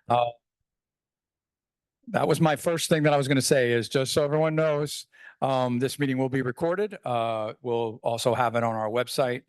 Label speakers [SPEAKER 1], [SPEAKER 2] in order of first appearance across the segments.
[SPEAKER 1] That was my first thing that I was going to say is just so everyone knows, this meeting will be recorded. We'll also have it on our website,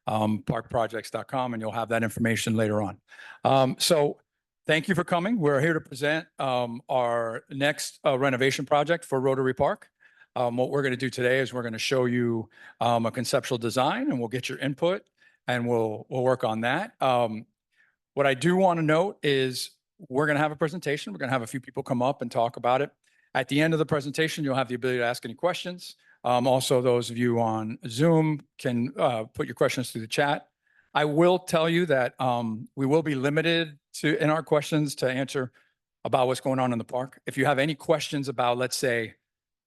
[SPEAKER 1] parkprojects.com, and you'll have that information later on. So thank you for coming. We're here to present our next renovation project for Rotary Park. What we're going to do today is we're going to show you a conceptual design, and we'll get your input, and we'll work on that. What I do want to note is we're going to have a presentation. We're going to have a few people come up and talk about it. At the end of the presentation, you'll have the ability to ask any questions. Also, those of you on Zoom can put your questions through the chat. I will tell you that we will be limited in our questions to answer about what's going on in the park. If you have any questions about, let's say,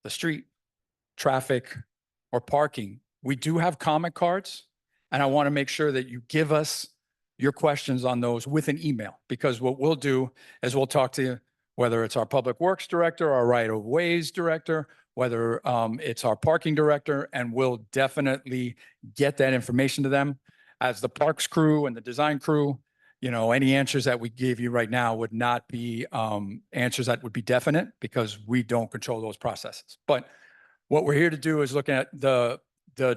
[SPEAKER 1] the street, traffic, or parking, we do have comment cards, and I want to make sure that you give us your questions on those with an email, because what we'll do is we'll talk to you, whether it's our public works director, our right of ways director, whether it's our parking director, and we'll definitely get that information to them. As the parks crew and the design crew, you know, any answers that we give you right now would not be answers that would be definite, because we don't control those processes. But what we're here to do is look at the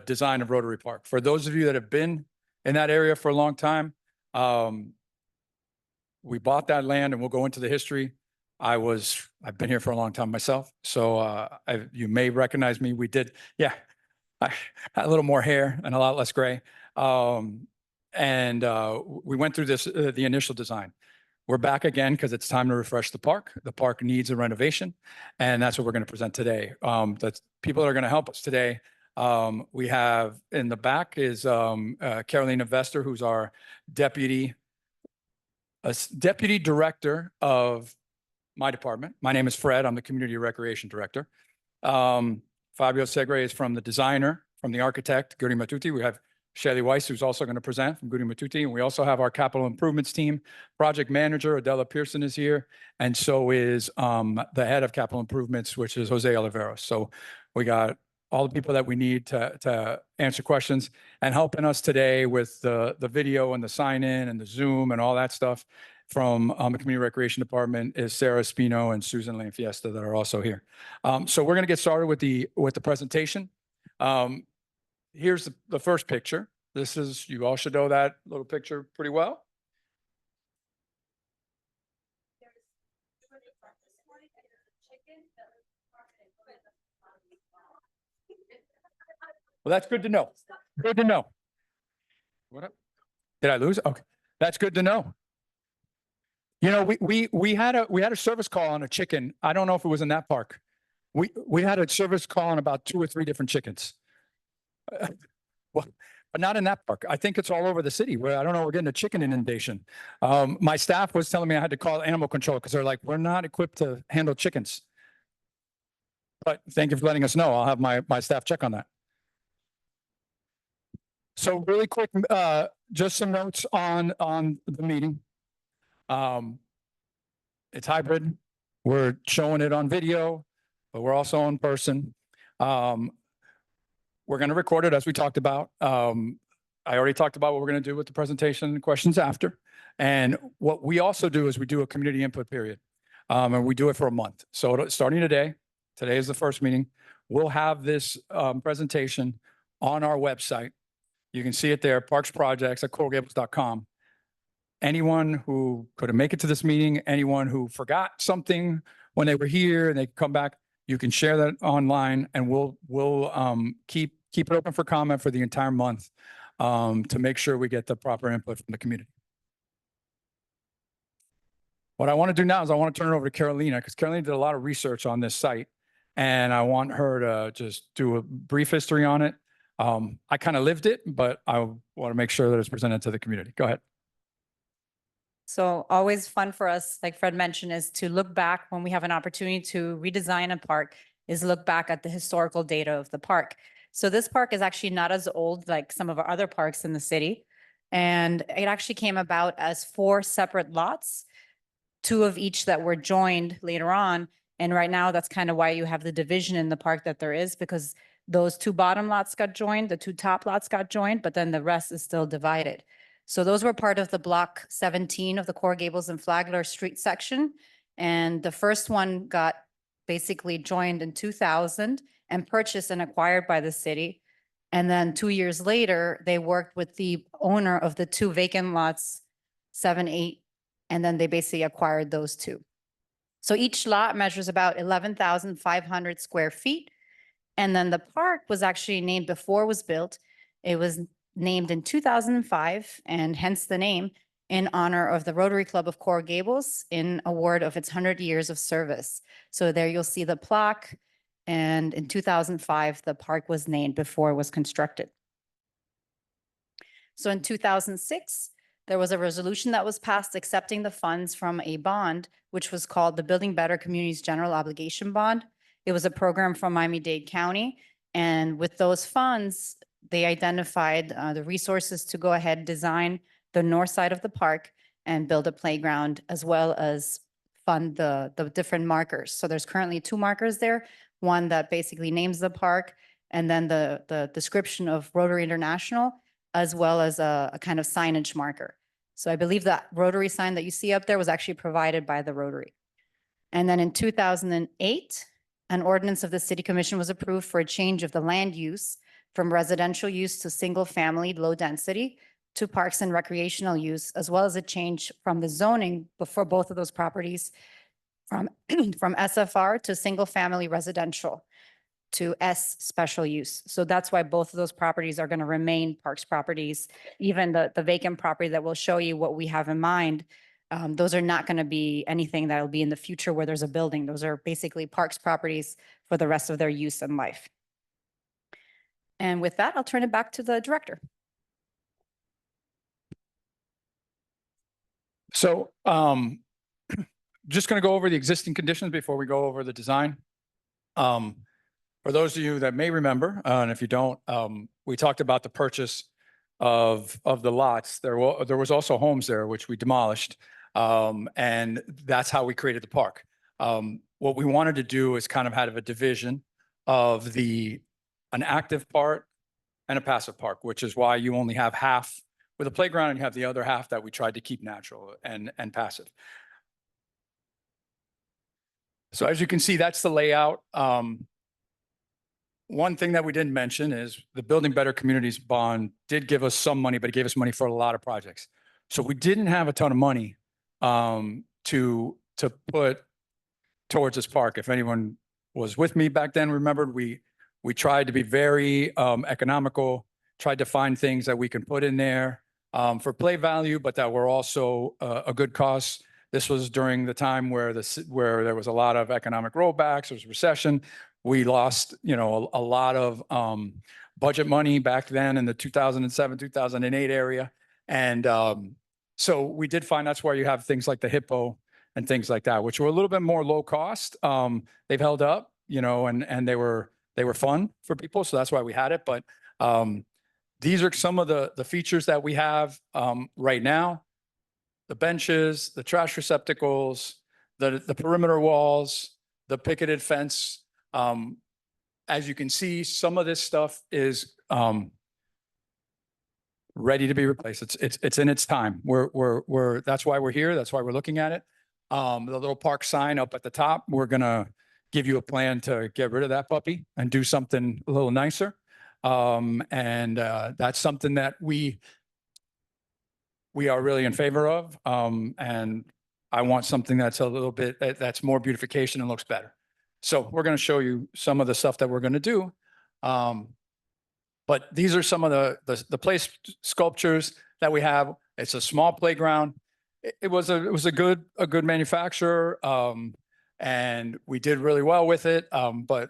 [SPEAKER 1] design of Rotary Park. For those of you that have been in that area for a long time, we bought that land, and we'll go into the history. I've been here for a long time myself. So, you may recognize me. I had a little more hair and a lot less gray. We went through the initial design. We're back again because it's time to refresh the park. The park needs a renovation, and that's what we're going to present today. That's people that are going to help us today. We have in the back is Carolina Vester, who's our deputy director of my department. My name is Fred. I'm the community recreation director. Fabio Segre is from the architect, Guri Matuti. We have Shelly Weiss, who's also going to present from Guri Matuti. And we also have our capital improvements team. Project manager, Adela Pearson, is here. And so is the head of capital improvements, which is Jose Oliveros. So we got all the people that we need to answer questions, and helping us today with the video and the sign in and the Zoom and all that stuff from the Community Recreation Department is Sarah Espino and Susan Lane Fiesta that are also here. So we're going to get started with the presentation. Here's the first picture. You all should know that little picture pretty well. Well, that's good to know. Good to know. What up? Did I lose? Okay, that's good to know. You know, we had a service call on a chicken. I don't know if it was in that park. We had a service call on about 2 or 3 different chickens. Well, but not in that park. I think it's all over the city. Where I don't know. We're getting a chicken inundation. My staff was telling me I had to call animal control because they're like, we're not equipped to handle chickens. But thank you for letting us know. I'll have my staff check on that. So really quick, just some notes on the meeting. It's hybrid. We're showing it on video, but we're also in person. We're going to record it as we talked about. I already talked about what we're going to do with the presentation and questions after. And what we also do is we do a community input period, and we do it for a month. So starting today is the first meeting. We'll have this presentation on our website. You can see it there, Parks Projects at coralgables.com. Anyone who couldn't make it to this meeting, anyone who forgot something when they were here and they come back, you can share that online, and we'll keep it open for comment for the entire month to make sure we get the proper input from the community. What I want to do now is I want to turn it over to Carolina, because Carolina did a lot of research on this site, and I want her to just do a brief history on it. I kind of lived it, but I want to make sure that it's presented to the community. Go ahead.
[SPEAKER 2] So always fun for us, like Fred mentioned, is to look back when we have an opportunity to redesign a park, is look back at the historical data of the park. So this park is actually not as old like some of our other parks in the city. And it actually came about as 4 separate lots, 2 of each that were joined later on. And right now, that's kind of why you have the division in the park that there is, because those 2 bottom lots got joined, the 2 top lots got joined, but then the rest is still divided. So those were part of the block 17 of the Core Gables and Flagler Street section. And the first one got basically joined in 2000 and purchased and acquired by the city. And then 2 years later, they worked with the owner of the two vacant lots, 7, 8, and then they basically acquired those two. So each lot measures about 11,500 square feet. And then the park was actually named before it was built. It was named in 2005, and hence the name, in honor of the Rotary Club of Coral Gables in award of its 100 years of service. So there you'll see the plaque. And in 2005, the park was named before it was constructed. So in 2006, there was a resolution that was passed accepting the funds from a bond, which was called the Building Better Communities General Obligation Bond. It was a program from Miami-Dade County. And with those funds, they identified the resources to go ahead, design the north side of the park and build a playground, as well as fund the different markers. So there's currently 2 markers there, one that basically names the park, and then the description of Rotary International, as well as a kind of signage marker. So I believe that Rotary sign that you see up there was actually provided by the Rotary. And then in 2008, an ordinance of the City Commission was approved for a change of the land use from residential use to single-family, low-density, to parks and recreational use, as well as a change from the zoning for both of those properties from SFR to single-family residential to S special use. So that's why both of those properties are going to remain parks properties. Even the vacant property that will show you what we have in mind, those are not going to be anything that will be in the future where there's a building. Those are basically parks properties for the rest of their use and life. And with that, I'll turn it back to the director.
[SPEAKER 1] So just going to go over the existing conditions before we go over the design. For those of you that may remember, and if you don't, we talked about the purchase of the lots. There was also homes there, which we demolished. And that's how we created the park. What we wanted to do is kind of have a division of an active part and a passive park, which is why you only have half with a playground and you have the other half that we tried to keep natural and passive. So as you can see, that's the layout. One thing that we didn't mention is the Building Better Communities bond did give us some money, but it gave us money for a lot of projects. So we didn't have a ton of money to put towards this park. If anyone was with me back then, remembered, we tried to be very economical, tried to find things that we can put in there for play value, but that were also a good cost. This was during the time where there was a lot of economic rollbacks, there was recession. We lost, a lot of budget money back then in the 2007, 2008 area. And so we did find that's where you have things like the Hippo and things like that, which were a little bit more low cost. They've held up, and they were fun for people. So that's why we had it. But these are some of the features that we have right now. The benches, the trash receptacles, the perimeter walls, the picketed fence. As you can see, some of this stuff is ready to be replaced. It's in its time. That's why we're here. That's why we're looking at it. The little park sign up at the top, we're gonna give you a plan to get rid of that puppy and do something a little nicer. And that's something that we are really in favor of. And I want something that's a little bit, that's more beautification and looks better. So we're going to show you some of the stuff that we're going to do. But these are some of the place sculptures that we have. It's a small playground. It was a good manufacturer. And we did really well with it. But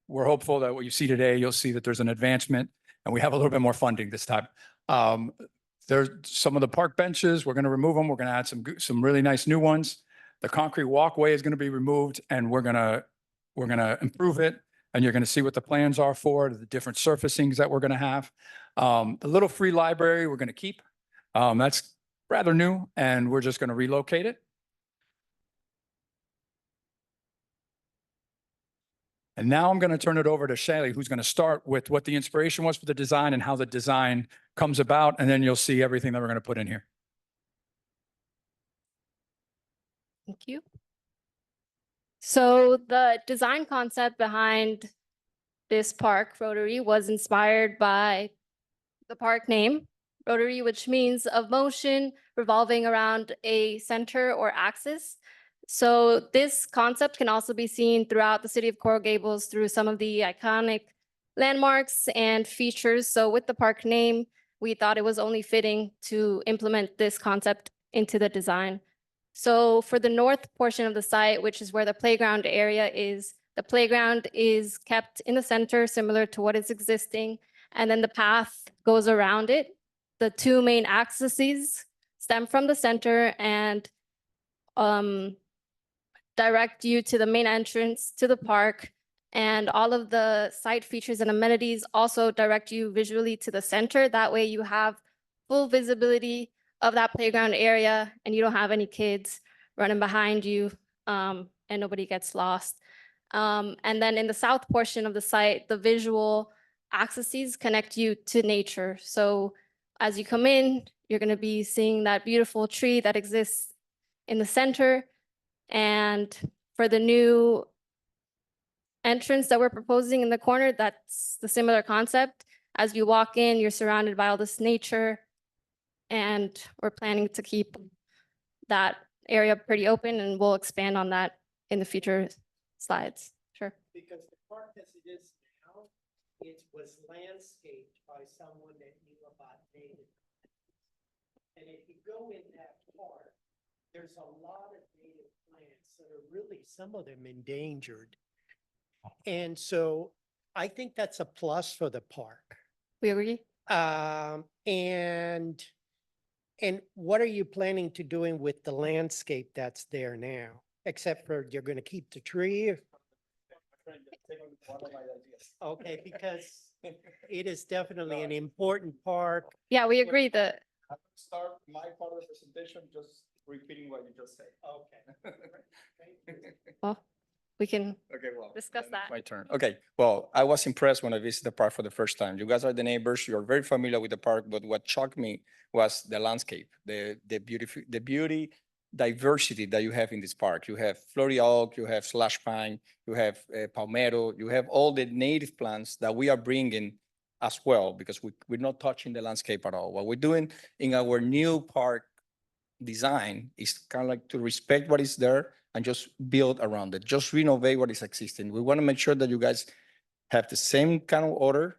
[SPEAKER 1] we're hopeful that what you see today, you'll see that there's an advancement and we have a little bit more funding this time. There's some of the park benches. We're going to remove them. We're going to add some really nice new ones. The concrete walkway is going to be removed and we're going to improve it. And you're going to see what the plans are for the different surfacings that we're going to have. The little free library we're going to keep. That's rather new and we're just going to relocate it. And now I'm going to turn it over to Shaylee, who's going to start with what the inspiration was for the design and how the design comes about. And then you'll see everything that we're going to put in here.
[SPEAKER 3] Thank you. So the design concept behind this park, Rotary, was inspired by the park name, Rotary, which means of motion revolving around a center or axis. So this concept can also be seen throughout the city of Coral Gables through some of the iconic landmarks and features. So with the park name, we thought it was only fitting to implement this concept into the design. So for the north portion of the site, which is where the playground area is, the playground is kept in the center, similar to what is existing, and then the path goes around it. The two main axes stem from the center and direct you to the main entrance to the park. And all of the site features and amenities also direct you visually to the center. That way you have full visibility of that playground area and you don't have any kids running behind you and nobody gets lost. And then in the south portion of the site, the visual axes connect you to nature. So as you come in, you're going to be seeing that beautiful tree that exists in the center. And for the new entrance that we're proposing in the corner, that's the similar concept. As you walk in, you're surrounded by all this nature. And we're planning to keep that area pretty open, and we'll expand on that in the future slides. Sure.
[SPEAKER 4] Because the park as it is now, it was landscaped by someone that knew about native. And if you go in that park, there's a lot of native plants that are really, some of them endangered. And so I think that's a plus for the park.
[SPEAKER 3] We agree?
[SPEAKER 4] And what are you planning to doing with the landscape that's there now? Except for you're going to keep the tree? Okay, because it is definitely an important park.
[SPEAKER 3] Yeah, we agree that,
[SPEAKER 1] I will start my part of the presentation just repeating what you just said.
[SPEAKER 4] Okay.
[SPEAKER 3] well, we can
[SPEAKER 1] Okay, well.
[SPEAKER 3] discuss
[SPEAKER 1] then
[SPEAKER 3] that.
[SPEAKER 1] My turn. Okay, well, I was impressed when I visited the park for the first time. You guys are the neighbors, you're very familiar with the park, but what shocked me was the landscape, the beauty, diversity that you have in this park. You have Florida oak, you have slash pine, you have palmetto, you have all the native plants that we are bringing as well, because we're not touching the landscape at all. What we're doing in our new park design is kind of like to respect what is there and just build around it, just renovate what is existing. We want to make sure that you guys have the same kind of order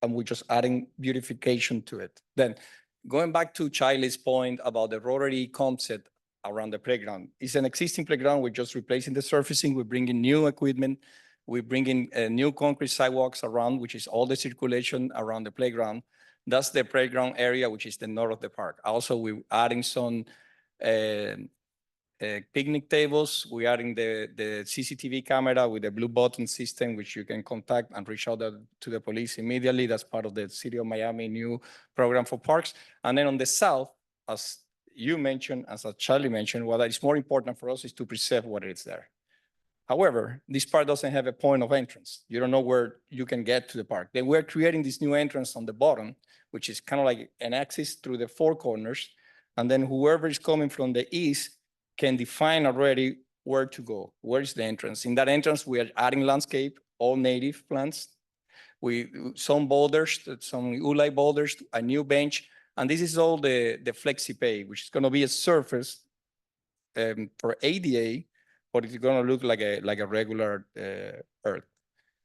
[SPEAKER 1] and we're just adding beautification to it. Then going back to Charlie's point about the Rotary concept around the playground, it's an existing playground. We're just replacing the surfacing. We're bringing new equipment. We're bringing new concrete sidewalks around, which is all the circulation around the playground. That's the playground area, which is the north of the park. Also, we're adding some picnic tables. We're adding the CCTV camera with the blue button system, which you can contact and reach out to the police immediately. That's part of the City of Miami new program for parks. And then on the south, as you mentioned, as Charlie mentioned, what is more important for us is to preserve what is there. However, this park doesn't have a point of entrance. You don't know where you can get to the park. Then we're creating this new entrance on the bottom, which is kind of like an axis through the four corners. And then whoever is coming from the east can define already where to go. Where is the entrance? In that entrance, we are adding landscape, all native plants. Some boulders, some ulai boulders, a new bench. And this is all the flexi-pay, which is going to be a surface for ADA, but it's going to look like a regular earth.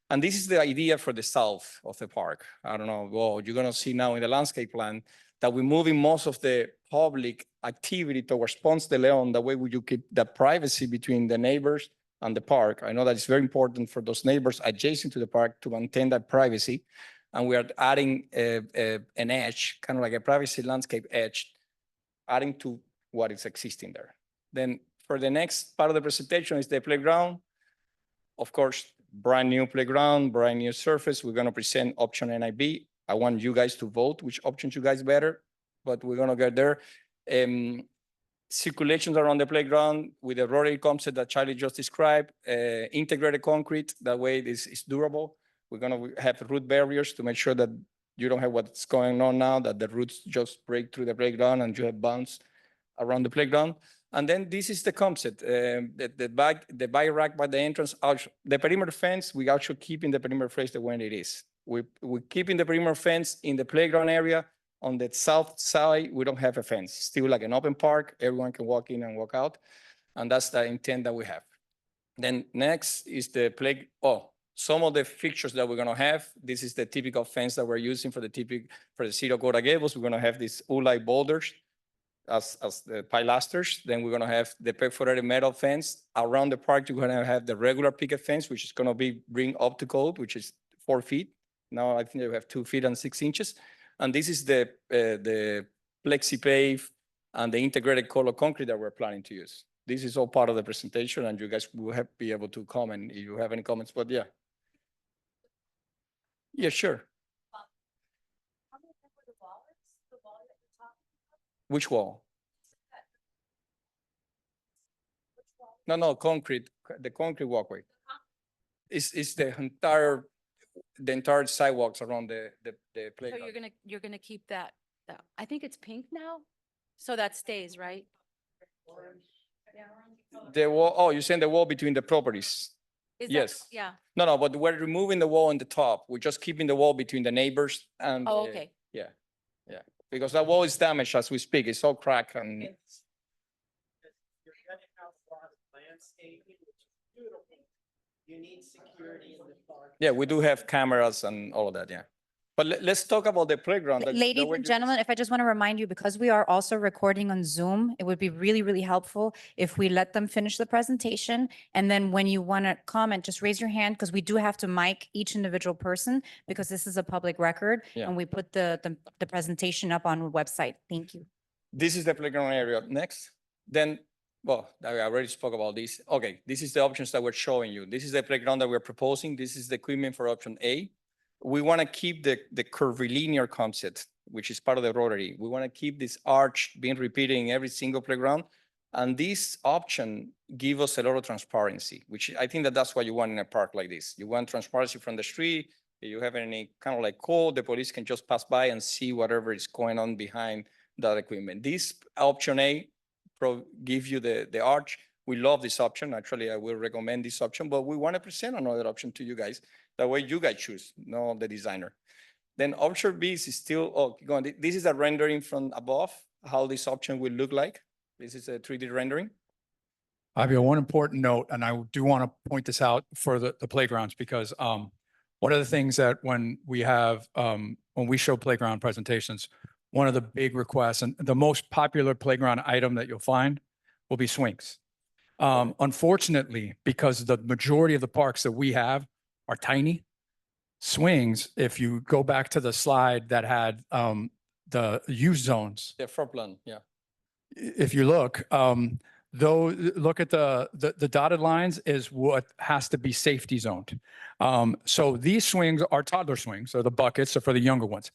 [SPEAKER 1] And this is the idea for the south of the park. I don't know, well, you're going to see now in the landscape plan that we're moving most of the public activity towards Ponce de Leon. That way you keep the privacy between the neighbors and the park. I know that it's very important for those neighbors adjacent to the park to maintain that privacy. And we are adding an edge, kind of like a privacy landscape edge, adding to what is existing there. Then for the next part of the presentation is the playground. Of course, brand new playground, brand new surface. We're going to present option NIB. I want you guys to vote which options you guys better, but we're going to get there.
[SPEAKER 5] circulations around the playground with the rotary concept that Charlie just described, integrated concrete, that way this is durable. We're gonna have root barriers to make sure that you don't have what's going on now, that the roots just break through the playground and you have bounds around the playground. And then this is the concept, the bike rack by the entrance, the perimeter fence, we actually keeping the perimeter fence the way it is. We're keeping the perimeter fence in the playground area. On the south side, we don't have a fence, still like an open park, everyone can walk in and walk out. And that's the intent that we have. Then next is the some of the fixtures that we're gonna have. This is the typical fence that we're using for the city of Gables. We're gonna have these Ulite boulders as the pilasters. Then we're gonna have the perforated metal fence. Around the park, you're gonna have the regular picket fence, which is gonna be bring up to code, which is 4 feet. Now I think we have 2 feet and 6 inches. And this is the plexi pave and the integrated color concrete that we're planning to use. This is all part of the presentation, and you guys will be able to comment if you have any comments, but yeah. Yeah, sure. Which wall? No, concrete, the concrete walkway. It's the entire sidewalks around the
[SPEAKER 6] So
[SPEAKER 5] playground.
[SPEAKER 6] you're gonna keep that, I think it's pink now, so that stays, right?
[SPEAKER 5] The wall, you're saying the wall between the properties?
[SPEAKER 6] Is that-
[SPEAKER 5] Yes.
[SPEAKER 6] Yeah,
[SPEAKER 5] No, but we're removing the wall on the top. We're just keeping the wall between the neighbors and.
[SPEAKER 6] oh, okay.
[SPEAKER 5] Yeah, because that wall is damaged as we speak. It's all cracked and.
[SPEAKER 4] You're gonna have a lot of landscaping, which is beautiful. You need security in the park.
[SPEAKER 5] Yeah, we do have cameras and all of that, yeah. But let's talk about the playground.
[SPEAKER 2] Ladies and gentlemen, if I just want to remind you, because we are also recording on Zoom, it would be really, really helpful if we let them finish the presentation. And then when you want to comment, just raise your hand, because we do have to mic each individual person because this is a public record.
[SPEAKER 5] Yeah.
[SPEAKER 2] And we put the presentation up on the website. Thank you.
[SPEAKER 5] This is the playground area. Next, then, well, I already spoke about this. Okay, this is the options that we're showing you. This is the playground that we're proposing. This is the equipment for option A. We want to keep the curvilinear concept, which is part of the Rotary. We want to keep this arch being repeated in every single playground. And this option gives us a lot of transparency, which I think that's what you want in a park like this. You want transparency from the street. If you have any kind of like call, the police can just pass by and see whatever is going on behind that equipment. This option A gives you the arch. We love this option. Actually, I will recommend this option, but we want to present another option to you guys. That way you guys choose, not the designer. Then option B is still, this is a rendering from above, how this option will look like. This is a 3D rendering.
[SPEAKER 1] I have one important note, and I do want to point this out for the playgrounds, because one of the things that when we show playground presentations, one of the big requests and the most popular playground item that you'll find will be swings. Unfortunately, because the majority of the parks that we have are tiny, swings, if you go back to the slide that had the use zones,
[SPEAKER 5] The front plan, yeah.
[SPEAKER 1] if you look, look at the dotted lines is what has to be safety zoned. So these swings are toddler swings, so the buckets are for the younger ones.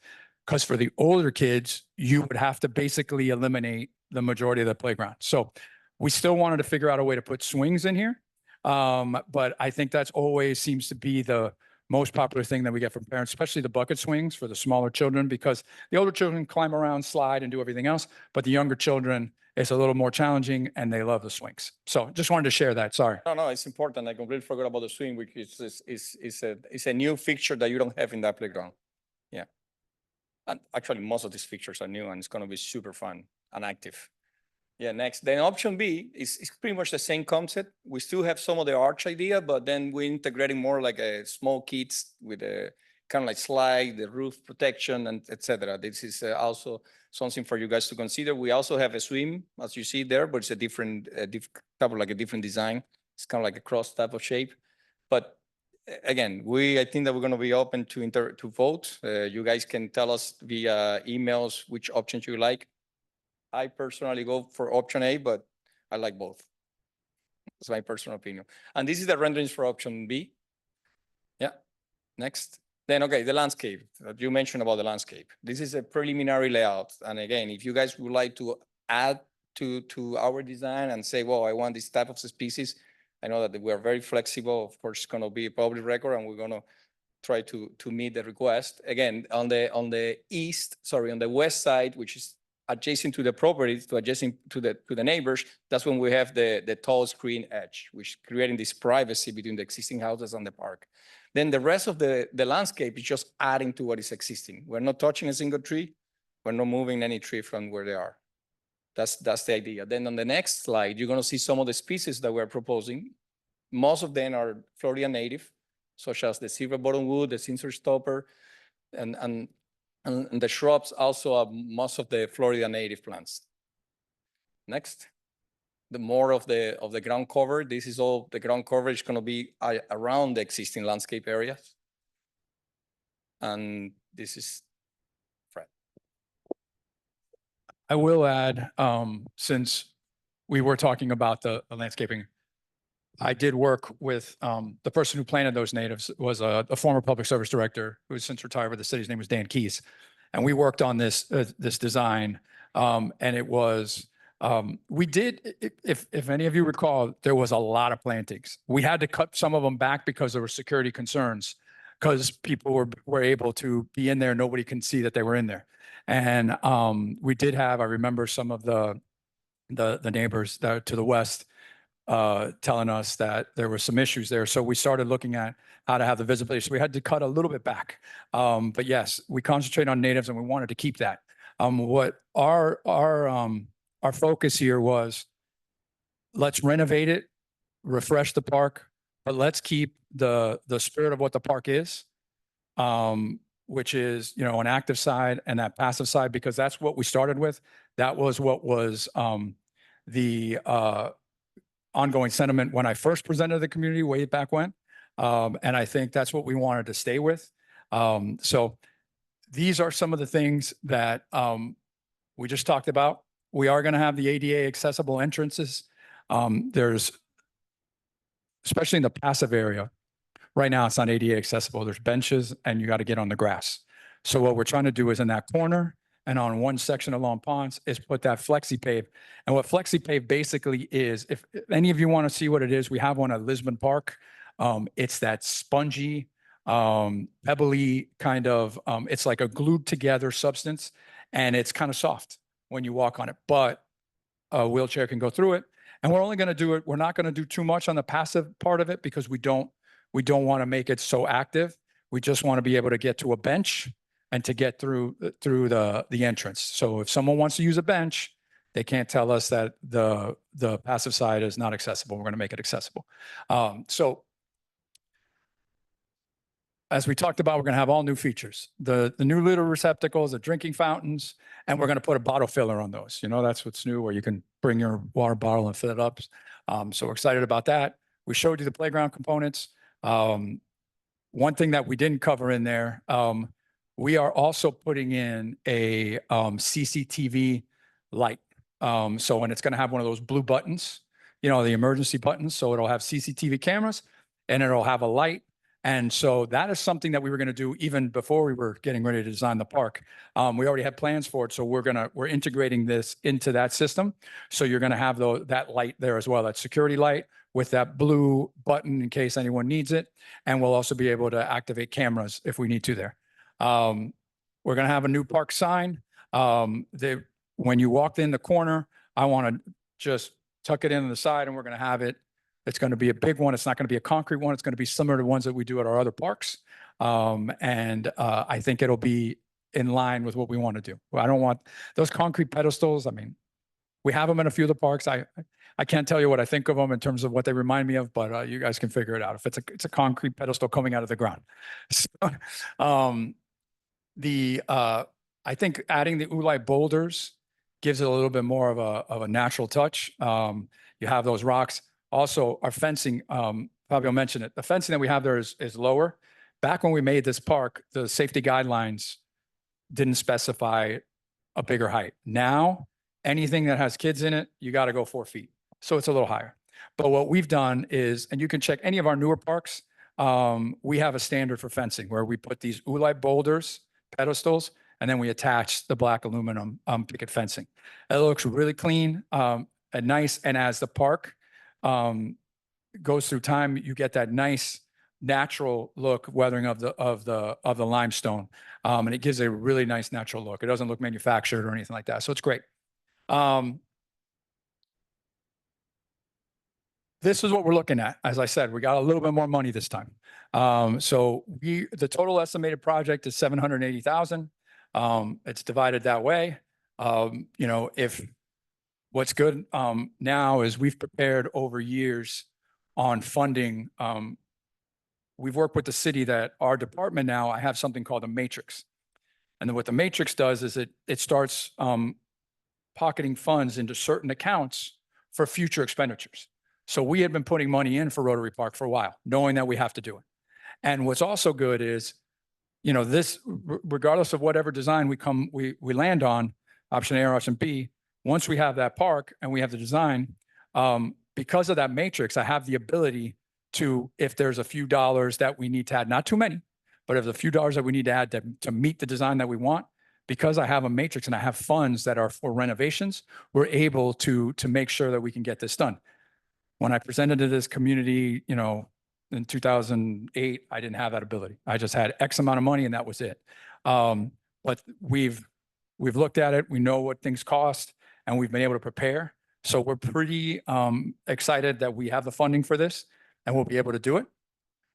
[SPEAKER 1] Because for the older kids, you would have to basically eliminate the majority of the playground. So we still wanted to figure out a way to put swings in here. But I think that's always seems to be the most popular thing that we get from parents, especially the bucket swings for the smaller children, because the older children climb around, slide, and do everything else. But the younger children, it's a little more challenging and they love the swings. So just wanted to share that. Sorry.
[SPEAKER 5] No, it's important. I completely forgot about the swing, which is a new feature that you don't have in that playground. Yeah. And actually, most of these features are new and it's going to be super fun and active. Yeah, next. Then option B is pretty much the same concept. We still have some of the arch idea, but then we're integrating more like a small kits with a kind of like slide, the roof protection, and etc. This is also something for you guys to consider. We also have a swim, as you see there, but it's a different type of like a different design. It's kind of like a cross type of shape. But again, I think that we're going to be open to vote. You guys can tell us via emails which options you like. I personally go for option A, but I like both. That's my personal opinion. And this is the renderings for option B. Yeah, next. Then, okay, the landscape. You mentioned about the landscape. This is a preliminary layout. And again, if you guys would like to add to our design and say, well, I want this type of species. I know that we are very flexible. Of course, it's going to be a public record, and we're going to try to meet the request. Again, on the west side, which is adjacent to the property, adjacent to the neighbors, that's when we have the tall screen edge, which creating this privacy between the existing houses and the park. Then the rest of the landscape is just adding to what is existing. We're not touching a single tree. We're not moving any tree from where they are. That's the idea. Then on the next slide, you're going to see some of the species that we're proposing. Most of them are Florida native, such as the silver bottomwood, the cincture stopper, and the shrubs also are most of the Florida native plants. Next, the more of the ground cover. This is all the ground coverage going to be around the existing landscape areas. And this is Fred.
[SPEAKER 1] I will add, since we were talking about the landscaping, I did work with the person who planted those natives was a former public service director who has since retired, but the city's name was Dan Keys. And we worked on this design, and it was, we did, if any of you recall, there was a lot of plantings. We had to cut some of them back because there were security concerns, because people were able to be in there. Nobody can see that they were in there. And we did have, I remember some of the neighbors that to the west telling us that there were some issues there. So we started looking at how to have the visibility. So we had to cut a little bit back. But yes, we concentrate on natives and we wanted to keep that. What our focus here was, let's renovate it, refresh the park, but let's keep the spirit of what the park is, which is, you know, an active side and that passive side, because that's what we started with. That was what was the ongoing sentiment when I first presented to the community way back when. And I think that's what we wanted to stay with. So these are some of the things that we just talked about. We are going to have the ADA accessible entrances. There's, especially in the passive area, right now it's not ADA accessible. There's benches and you got to get on the grass. So what we're trying to do is in that corner and on one section along Ponce is put that flexi-pave. And what flexi-pave basically is, if any of you want to see what it is, we have one at Lisbon Park. It's that spongy, pebbly kind of, it's like a glued together substance, and it's kind of soft when you walk on it, but a wheelchair can go through it. And we're only going to do it, we're not going to do too much on the passive part of it because we don't want to make it so active. We just want to be able to get to a bench and to get through the entrance. So if someone wants to use a bench, they can't tell us that the passive side is not accessible. We're going to make it accessible. So as we talked about, we're going to have all new features, the new litter receptacles, the drinking fountains, and we're going to put a bottle filler on those. You know, that's what's new, where you can bring your water bottle and fill it up. So we're excited about that. We showed you the playground components. One thing that we didn't cover in there, we are also putting in a CCTV light. So, and it's going to have one of those blue buttons, you know, the emergency buttons. So it'll have CCTV cameras and it'll have a light. And so that is something that we were going to do even before we were getting ready to design the park. We already had plans for it. So we're integrating this into that system. So you're going to have that light there as well, that security light with that blue button in case anyone needs it. And we'll also be able to activate cameras if we need to there. We're going to have a new park sign. When you walked in the corner, I want to just tuck it in on the side, and we're going to have it. It's going to be a big one. It's not going to be a concrete one. It's going to be similar to ones that we do at our other parks. I think it'll be in line with what we want to do. I don't want those concrete pedestals. I mean, we have them in a few of the parks. I can't tell you what I think of them in terms of what they remind me of, but you guys can figure it out. If it's a concrete pedestal coming out of the ground. So, I think adding the oolite boulders gives it a little bit more of a natural touch. You have those rocks. Also, our fencing, Fabio mentioned it. The fencing that we have there is lower. Back when we made this park, the safety guidelines didn't specify a bigger height. Now, anything that has kids in it, you got to go 4 feet. So it's a little higher. But what we've done is, and you can check any of our newer parks, we have a standard for fencing where we put these oolite boulders, pedestals, and then we attach the black aluminum picket fencing. It looks really clean and nice. And as the park goes through time, you get that nice natural look weathering of the limestone. And it gives a really nice natural look. It doesn't look manufactured or anything like that. So it's great. This is what we're looking at. As I said, we got a little bit more money this time. So the total estimated project is 780,000. It's divided that way. You know, if what's good now is we've prepared over years on funding. We've worked with the city that our department now, I have something called a matrix. And then what the matrix does is it starts pocketing funds into certain accounts for future expenditures. So we had been putting money in for Rotary Park for a while, knowing that we have to do it. And what's also good is, you know, this, regardless of whatever design we land on, option A or option B, once we have that park and we have the design, because of that matrix, I have the ability to, if there's a few dollars that we need to add, not too many, but if there's a few dollars that we need to add to meet the design that we want, because I have a matrix and I have funds that are for renovations, we're able to make sure that we can get this done. When I presented to this community, you know, in 2008, I didn't have that ability. I just had X amount of money and that was it. But we've looked at it. We know what things cost and we've been able to prepare. So we're pretty excited that we have the funding for this and we'll be able to do it.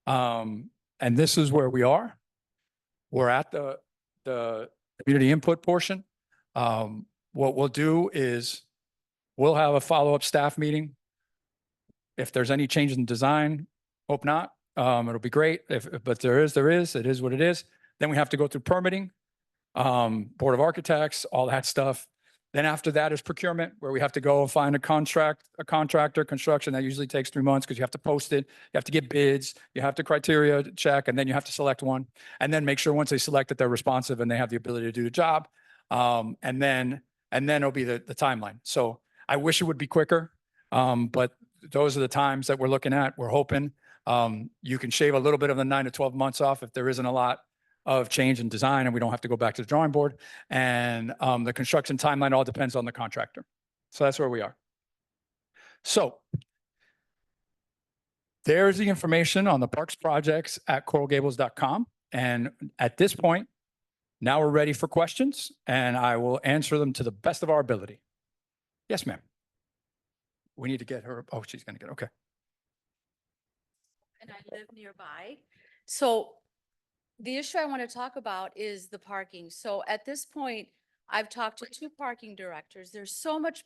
[SPEAKER 1] And this is where we are. We're at the community input portion. What we'll do is we'll have a follow-up staff meeting. If there's any change in design, hope not. It'll be great. But there is, it is what it is. Then we have to go through permitting, Board of Architects, all that stuff. Then after that is procurement, where we have to go find a contractor, construction. That usually takes 3 months because you have to post it, you have to get bids, you have to criteria check, and then you have to select one. And then make sure once they select it, they're responsive and they have the ability to do the job. And then it'll be the timeline. So I wish it would be quicker, but those are the times that we're looking at. We're hoping you can shave a little bit of the 9 to 12 months off if there isn't a lot of change in design and we don't have to go back to the drawing board. And the construction timeline all depends on the contractor. So that's where we are. So there's the information on the parks projects at coralgables.com. And at this point, now we're ready for questions and I will answer them to the best of our ability. Yes, ma'am. We need to get her. Oh, she's going to get, okay.
[SPEAKER 6] And I live nearby. So the issue I want to talk about is the parking. So at this point, I've talked to 2 parking directors. There's so much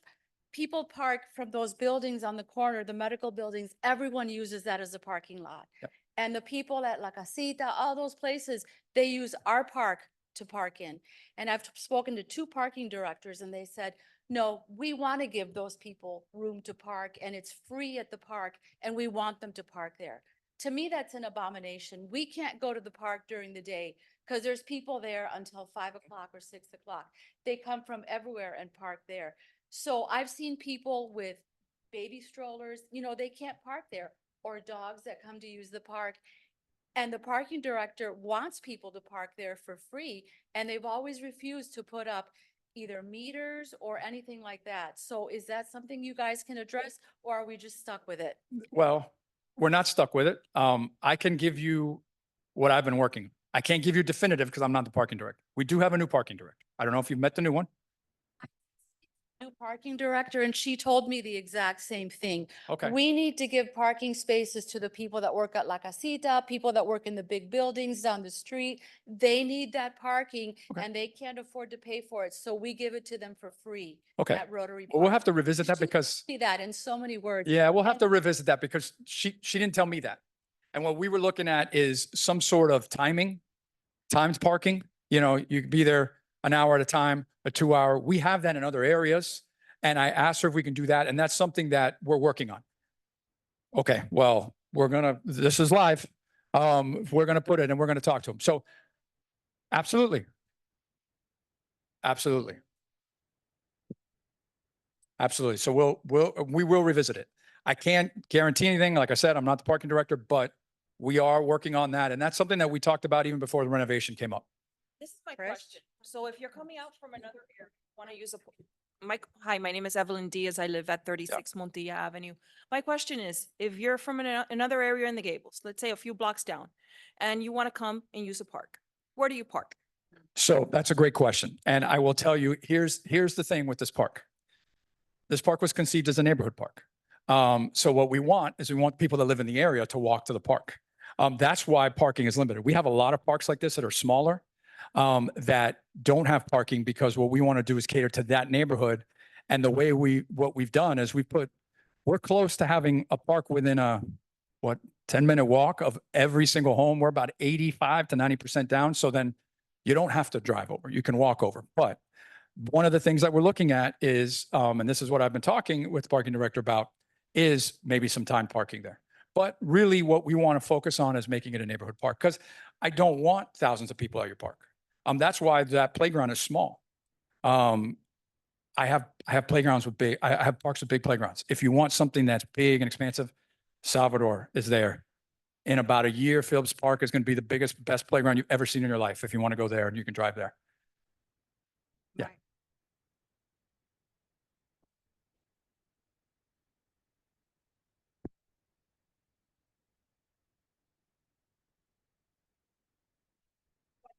[SPEAKER 6] people park from those buildings on the corner, the medical buildings. Everyone uses that as a parking lot.
[SPEAKER 1] Yep.
[SPEAKER 6] And the people at La Casita, all those places, they use our park to park in. And I've spoken to 2 parking directors and they said, no, we want to give those people room to park and it's free at the park and we want them to park there. To me, that's an abomination. We can't go to the park during the day because there's people there until 5 o'clock or 6 o'clock. They come from everywhere and park there. So I've seen people with baby strollers, you know, they can't park there, or dogs that come to use the park. And the parking director wants people to park there for free. And they've always refused to put up either meters or anything like that. So is that something you guys can address or are we just stuck with it?
[SPEAKER 1] Well, we're not stuck with it. I can give you what I've been working. I can't give you definitive because I'm not the parking director. We do have a new parking director. I don't know if you've met the new one.
[SPEAKER 6] New parking director, and she told me the exact same thing.
[SPEAKER 1] Okay.
[SPEAKER 6] We need to give parking spaces to the people that work at La Casita, people that work in the big buildings down the street. They need that parking
[SPEAKER 1] Okay.
[SPEAKER 6] and they can't afford to pay for it. So we give it to them for free
[SPEAKER 1] Okay.
[SPEAKER 6] at Rotary
[SPEAKER 1] Well, we'll
[SPEAKER 6] Park.
[SPEAKER 1] have to revisit that
[SPEAKER 6] She
[SPEAKER 1] because,
[SPEAKER 6] told me that in so many words.
[SPEAKER 1] yeah, we'll have to revisit that because she didn't tell me that. And what we were looking at is some sort of timed parking. You know, you could be there an hour at a time, a 2 hour. We have that in other areas. And I asked her if we can do that. And that's something that we're working on. Okay, well, this is live. We're going to put it and we're going to talk to them. So absolutely. Absolutely. Absolutely. So we will revisit it. I can't guarantee anything. Like I said, I'm not the parking director, but we are working on that. And that's something that we talked about even before the renovation came up.
[SPEAKER 7] This is my
[SPEAKER 2] Chris?
[SPEAKER 7] question. So if you're coming out from another area, want to use a, hi, my name is Evelyn Diaz. I live at 36 Montilla Avenue. My question is, if you're from another area in the Gables, let's say a few blocks down, and you want to come and use a park, where do you park?
[SPEAKER 1] So that's a great question. And I will tell you, here's the thing with this park. This park was conceived as a neighborhood park. So what we want is we want people that live in the area to walk to the park. That's why parking is limited. We have a lot of parks like this that are smaller, that don't have parking because what we want to do is cater to that neighborhood. And the way what we've done is we're close to having a park within a, 10-minute walk of every single home. We're about 85 to 90% down. So then you don't have to drive over, you can walk over. But one of the things that we're looking at is, and this is what I've been talking with the parking director about, is maybe some time parking there. But really what we want to focus on is making it a neighborhood park, because I don't want thousands of people at your park. That's why that playground is small. I have playgrounds with I have parks with big playgrounds. If you want something that's big and expansive, Salvador is there. In about a year, Phillips Park is going to be the best playground you've ever seen in your life. If you want to go there and you can drive there. Yeah.
[SPEAKER 2] Right.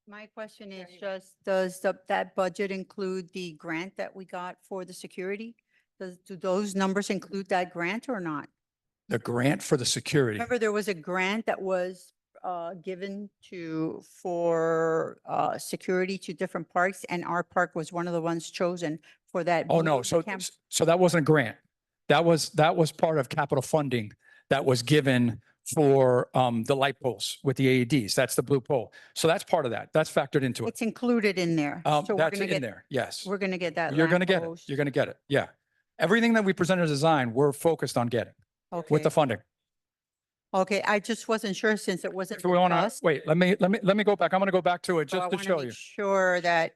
[SPEAKER 8] My question is just, does that budget include the grant that we got for the security? Do those numbers include that grant or not?
[SPEAKER 1] The grant for the security.
[SPEAKER 8] Remember, there was a grant that was given for security to different parks, and our park was one of the ones chosen for that.
[SPEAKER 1] Oh, no.
[SPEAKER 8] blue
[SPEAKER 1] So,
[SPEAKER 8] camp-
[SPEAKER 1] so that wasn't a grant. That was part of capital funding that was given for the light poles with the AEDs. That's the blue pole. So that's part of that. That's factored into it.
[SPEAKER 8] It's included in there. So we're
[SPEAKER 1] That's
[SPEAKER 8] gonna
[SPEAKER 1] in
[SPEAKER 8] get,
[SPEAKER 1] there. Yes.
[SPEAKER 8] we're gonna get that.
[SPEAKER 1] You're going to get it.
[SPEAKER 8] lamppost.
[SPEAKER 1] You're going to get it. Yeah. Everything that we presented as design, we're focused on getting with
[SPEAKER 8] Okay.
[SPEAKER 1] the funding.
[SPEAKER 8] Okay, I just wasn't sure since it wasn't
[SPEAKER 1] If we want to,
[SPEAKER 8] discussed.
[SPEAKER 1] wait, let me go back. I'm going to go back to it
[SPEAKER 8] So I
[SPEAKER 1] just to
[SPEAKER 8] wanna
[SPEAKER 1] show
[SPEAKER 8] make
[SPEAKER 1] you.
[SPEAKER 8] Sure that,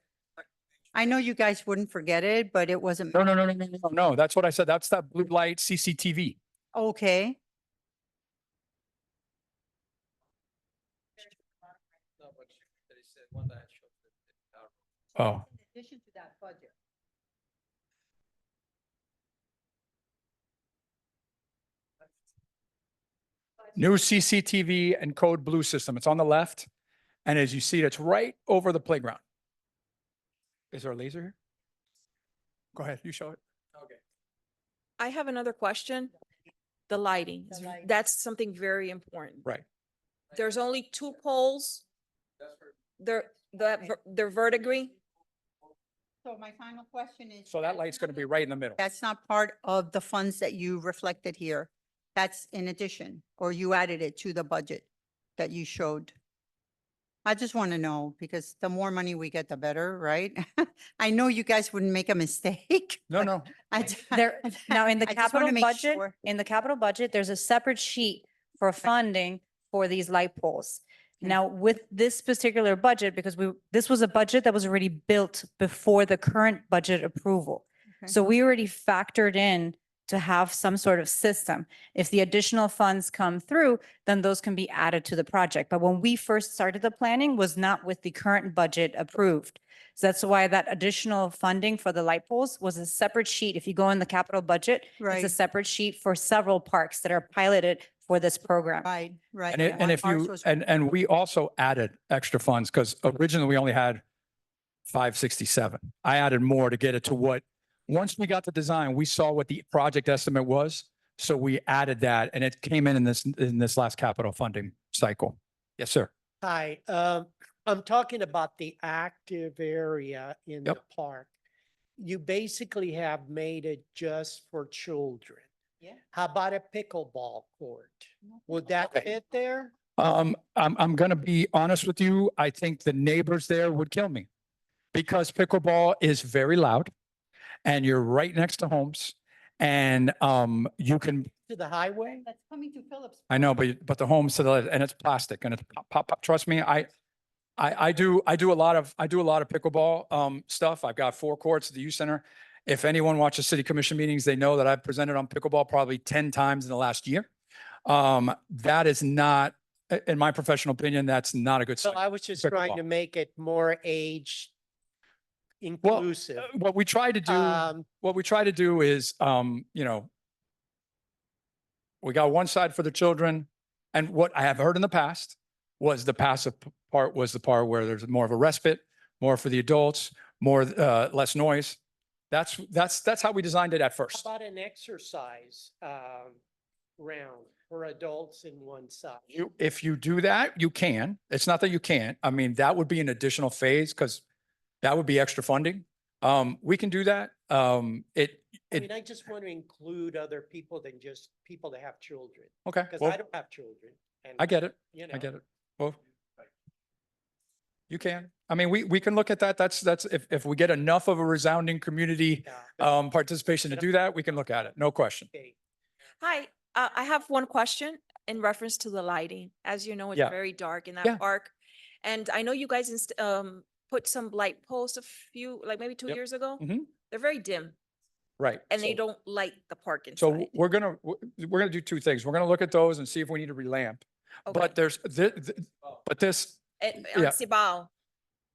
[SPEAKER 8] I know you guys wouldn't forget it, but it wasn't.
[SPEAKER 1] No, that's what I said. That's that blue light CCTV.
[SPEAKER 8] Okay,
[SPEAKER 1] Oh,
[SPEAKER 8] in addition to that budget.
[SPEAKER 1] new CCTV and code blue system. It's on the left. And as you see, it's right over the playground. Is there a laser here? Go ahead, you show it. Okay.
[SPEAKER 7] I have another question. The lighting,
[SPEAKER 8] The lighting.
[SPEAKER 7] that's something very important.
[SPEAKER 1] Right.
[SPEAKER 7] There's only 2 poles. They're verdigris.
[SPEAKER 8] So my final question is.
[SPEAKER 1] So that light's going to be right in the middle.
[SPEAKER 8] That's not part of the funds that you reflected here. That's in addition, or you added it to the budget that you showed. I just want to know, because the more money we get, the better, right? I know you guys wouldn't make a mistake.
[SPEAKER 1] No,
[SPEAKER 8] but
[SPEAKER 1] no.
[SPEAKER 2] There, now in the
[SPEAKER 8] I just wanna
[SPEAKER 2] capital
[SPEAKER 8] make
[SPEAKER 2] budget,
[SPEAKER 8] sure.
[SPEAKER 2] in the capital budget, there's a separate sheet for funding for these light poles.
[SPEAKER 8] Okay.
[SPEAKER 2] Now, with this particular budget, because this was a budget that was already built before the current budget approval.
[SPEAKER 8] Okay.
[SPEAKER 2] So we already factored in to have some sort of system. If the additional funds come through, then those can be added to the project. But when we first started the planning was not with the current budget approved. So that's why that additional funding for the light poles was a separate sheet. If you go in the capital budget, it's a
[SPEAKER 8] Right.
[SPEAKER 2] separate sheet for several parks that are piloted for this program.
[SPEAKER 8] Right, right.
[SPEAKER 1] And
[SPEAKER 8] yeah.
[SPEAKER 1] if
[SPEAKER 8] Ours
[SPEAKER 1] you,
[SPEAKER 8] was-
[SPEAKER 1] and we also added extra funds because originally we only had 567. I added more to get it to what, once we got the design, we saw what the project estimate was. So we added that and it came in this last capital funding cycle. Yes, sir.
[SPEAKER 4] Hi, I'm talking about the active area in the
[SPEAKER 1] Yep.
[SPEAKER 4] park. You basically have made it just for children.
[SPEAKER 8] Yeah.
[SPEAKER 4] How about a pickleball court? Would that
[SPEAKER 1] Okay.
[SPEAKER 4] fit there?
[SPEAKER 1] I'm going to be honest with you. I think the neighbors there would kill me because pickleball is very loud and you're right next to homes and you can,
[SPEAKER 4] To the highway?
[SPEAKER 8] That's coming to Phillips.
[SPEAKER 1] I know, but the homes to the left and it's plastic and it's pop. Trust me, I do a lot of pickleball stuff. I've got 4 courts at the youth center. If anyone watches city commission meetings, they know that I've presented on pickleball probably 10 times in the last year. That is not in my professional opinion, that's not a good
[SPEAKER 4] So
[SPEAKER 1] sign.
[SPEAKER 4] I was just
[SPEAKER 1] Pick a
[SPEAKER 4] trying
[SPEAKER 1] ball.
[SPEAKER 4] to make it more age inclusive.
[SPEAKER 1] What we try to do, what we try to do is, we got one side for the children. And what I have heard in the past was the passive part was the part where there's more of a respite, more for the adults, more, less noise. That's how we designed it at
[SPEAKER 4] How
[SPEAKER 1] first.
[SPEAKER 4] about an exercise round for adults in one side?
[SPEAKER 1] If you do that, you can. It's not that you can't. I mean, that would be an additional phase because that would be extra funding. We can do that.
[SPEAKER 4] I mean,
[SPEAKER 1] It,
[SPEAKER 4] I just want to include other people than just people that have children,
[SPEAKER 1] okay,
[SPEAKER 4] because
[SPEAKER 1] well,
[SPEAKER 4] I don't have children. And
[SPEAKER 1] I get it.
[SPEAKER 4] you
[SPEAKER 1] I
[SPEAKER 4] know,
[SPEAKER 1] get it. Well, you can. I mean, we can look at that. That's if we get enough of a resounding community
[SPEAKER 4] yeah,
[SPEAKER 1] participation to do that, we can look at it. No question.
[SPEAKER 4] okay.
[SPEAKER 7] Hi, I have one question in reference to the lighting. As you know, it's
[SPEAKER 1] Yeah.
[SPEAKER 7] very dark in that
[SPEAKER 1] Yeah.
[SPEAKER 7] park. And I know you guys put some light posts like maybe 2
[SPEAKER 1] Yep.
[SPEAKER 7] years ago.
[SPEAKER 1] Mhm.
[SPEAKER 7] They're very dim
[SPEAKER 1] Right.
[SPEAKER 7] and they
[SPEAKER 1] So-
[SPEAKER 7] don't light the park
[SPEAKER 1] So
[SPEAKER 7] inside.
[SPEAKER 1] we're gonna do two things. We're gonna look at those and see if we need to relamp.
[SPEAKER 7] Okay.
[SPEAKER 1] But there's but this,
[SPEAKER 7] On
[SPEAKER 1] yeah.
[SPEAKER 7] Cibao.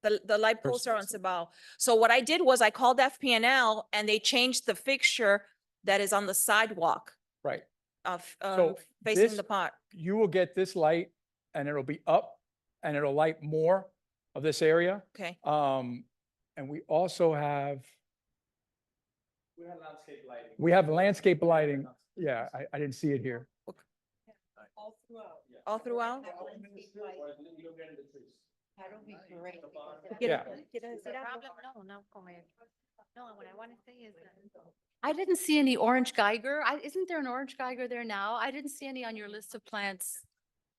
[SPEAKER 7] The light
[SPEAKER 1] There's-
[SPEAKER 7] posts are on Cibao. So what I did was I called FPNL and they changed the fixture that is on the sidewalk
[SPEAKER 1] right.
[SPEAKER 7] of
[SPEAKER 1] So
[SPEAKER 7] facing
[SPEAKER 1] this-
[SPEAKER 7] the park.
[SPEAKER 1] You will get this light and it'll be up and it'll light more of this area.
[SPEAKER 7] Okay.
[SPEAKER 1] And we also have. We have landscape lighting. Yeah, I didn't see it here.
[SPEAKER 7] All throughout?
[SPEAKER 9] That'll be great.
[SPEAKER 1] Yeah.
[SPEAKER 9] I didn't see any orange Geiger. Isn't there an orange Geiger there now? I didn't see any on your list of plants.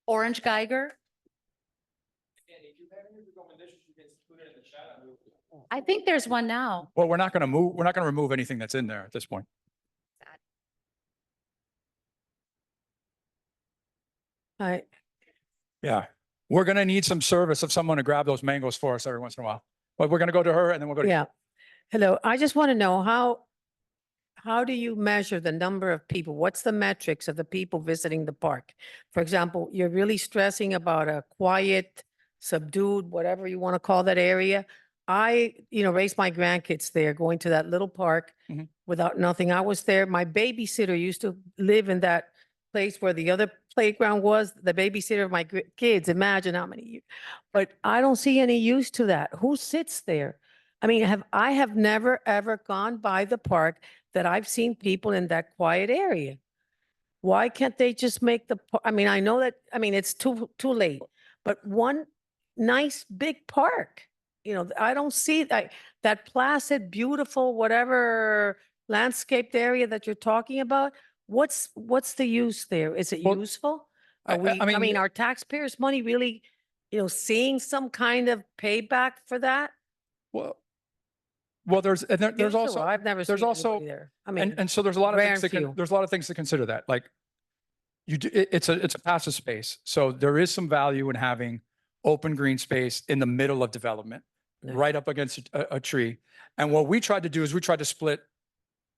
[SPEAKER 9] Orange Geiger? I think there's one now.
[SPEAKER 1] Well, we're not gonna remove anything that's in there at this point.
[SPEAKER 10] Hi,
[SPEAKER 1] Yeah. We're gonna need some service of someone to grab those mangoes for us every once in a while. But we're gonna go to her and then we'll go to.
[SPEAKER 10] yeah. Hello, I just want to know how do you measure the number of people? What's the metrics of the people visiting the park? For example, you're really stressing about a quiet, subdued, whatever you want to call that area. I, raised my grandkids there, going to that little park
[SPEAKER 1] Mhm.
[SPEAKER 10] without nothing. I was there. My babysitter used to live in that place where the other playground was, the babysitter of my kids. Imagine how many years. But I don't see any use to that. Who sits there? I mean, I have never, ever gone by the park that I've seen people in that quiet area. Why can't they just make I mean, I know that, it's too late, but one nice big park, I don't see that placid, beautiful, whatever landscaped area that you're talking about. What's the use there? Is it
[SPEAKER 1] Well,
[SPEAKER 10] useful?
[SPEAKER 1] I-
[SPEAKER 10] Are
[SPEAKER 1] I
[SPEAKER 10] we,
[SPEAKER 1] mean-
[SPEAKER 10] our taxpayers' money really, seeing some kind of payback for that?
[SPEAKER 1] Well, there's
[SPEAKER 10] Usual,
[SPEAKER 1] also,
[SPEAKER 10] I've never
[SPEAKER 1] there's
[SPEAKER 10] seen
[SPEAKER 1] also-
[SPEAKER 10] anybody there. I mean,
[SPEAKER 1] and so there's a lot of
[SPEAKER 10] rare
[SPEAKER 1] things
[SPEAKER 10] and few.
[SPEAKER 1] there's a lot of things to consider that, like it's a passive space. So there is some value in having open green space in the middle of development,
[SPEAKER 10] Yeah.
[SPEAKER 1] right up against a tree. And what we tried to do is we tried to split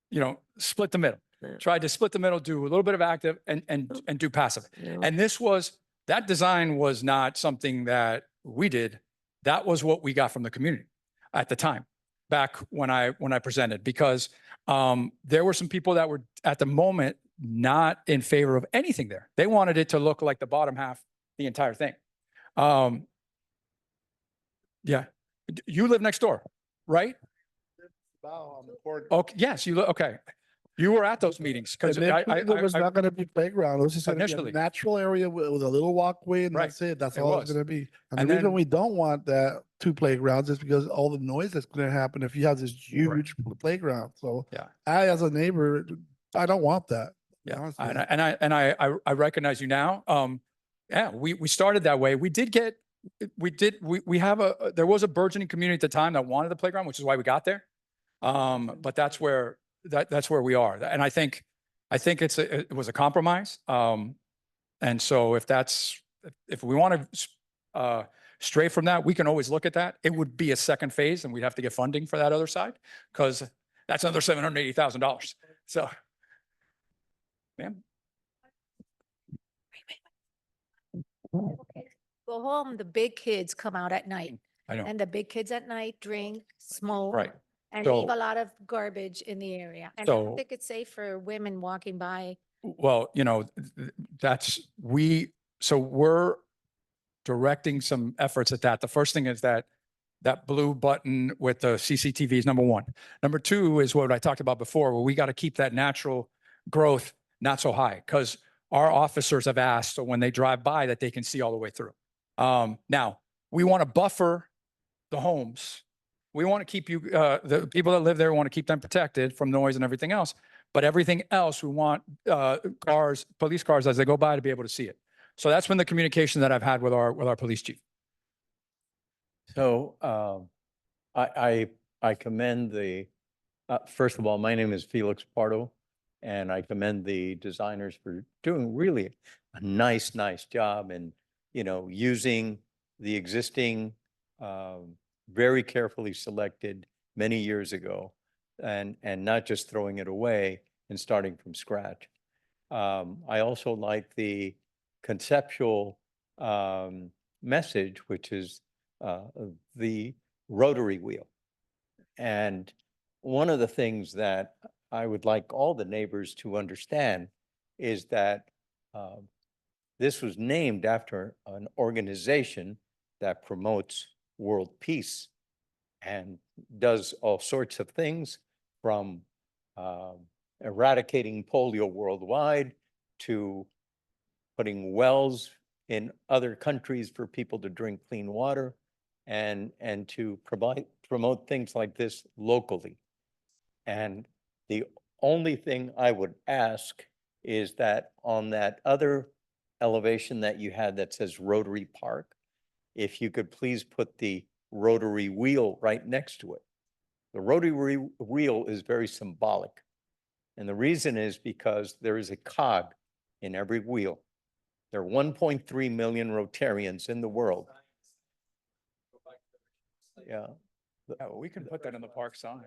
[SPEAKER 1] the middle.
[SPEAKER 10] Yeah.
[SPEAKER 1] Tried to split the middle, do a little bit of active and do passive.
[SPEAKER 10] you know,
[SPEAKER 1] And that design was not something that we did. That was what we got from the community at the time, back when I presented, because there were some people that were at the moment not in favor of anything there. They wanted it to look like the bottom half, the entire thing. Yeah, you live next door, right? Okay, yes, okay. You were at those meetings because
[SPEAKER 11] Initially, there was not gonna be playground. It was just gonna be
[SPEAKER 1] Initially.
[SPEAKER 11] a natural area with a little walkway and
[SPEAKER 1] Right.
[SPEAKER 11] that's it. That's
[SPEAKER 1] It
[SPEAKER 11] all
[SPEAKER 1] was.
[SPEAKER 11] it's gonna be. And
[SPEAKER 1] And
[SPEAKER 11] the reason
[SPEAKER 1] then-
[SPEAKER 11] we don't want that two playgrounds is because all the noise that's gonna happen if you have this huge playground. So
[SPEAKER 1] Yeah.
[SPEAKER 11] I, as a neighbor, I don't want that. to be
[SPEAKER 1] Yeah,
[SPEAKER 11] honest with
[SPEAKER 1] and
[SPEAKER 11] you.
[SPEAKER 1] I recognize you now. Yeah, we started that way. We have there was a burgeoning community at the time that wanted the playground, which is why we got there. But that's where we are. And I think it was a compromise. And so if we want to stray from that, we can always look at that. It would be a second phase and we'd have to get funding for that other side because that's another $780,000. So. Ma'am?
[SPEAKER 12] Go home, the big kids come out at night.
[SPEAKER 1] I know.
[SPEAKER 12] And the big kids at night drink, smoke.
[SPEAKER 1] Right.
[SPEAKER 12] And
[SPEAKER 1] So-
[SPEAKER 12] leave a lot of garbage in the area. And I
[SPEAKER 1] So-
[SPEAKER 12] don't think it's safe for women walking by.
[SPEAKER 1] Well, so we're directing some efforts at that. The first thing is that blue button with the CCTV is number one. Number two is what I talked about before, where we got to keep that natural growth not so high, because our officers have asked, so when they drive by, that they can see all the way through. Now, we want to buffer the homes. We want to keep the people that live there, we want to keep them protected from noise and everything else. But everything else, we want police cars as they go by to be able to see it. So that's been the communication that I've had with our police chief.
[SPEAKER 13] So I commend first of all, my name is Felix Pardo, and I commend the designers for doing really a nice job and, using the existing, very carefully selected many years ago and not just throwing it away and starting from scratch. I also like the conceptual message, which is the rotary wheel. And one of the things that I would like all the neighbors to understand is that this was named after an organization that promotes world peace and does all sorts of things, from eradicating polio worldwide to putting wells in other countries for people to drink clean water, and to promote things like this locally. And the only thing I would ask is that on that other elevation that you had that says Rotary Park, if you could please put the rotary wheel right next to it. The rotary wheel is very symbolic. And the reason is because there is a cog in every wheel. There are 1.3 million Rotarians in the world. Yeah.
[SPEAKER 1] Yeah, well, we can put that in the park sign.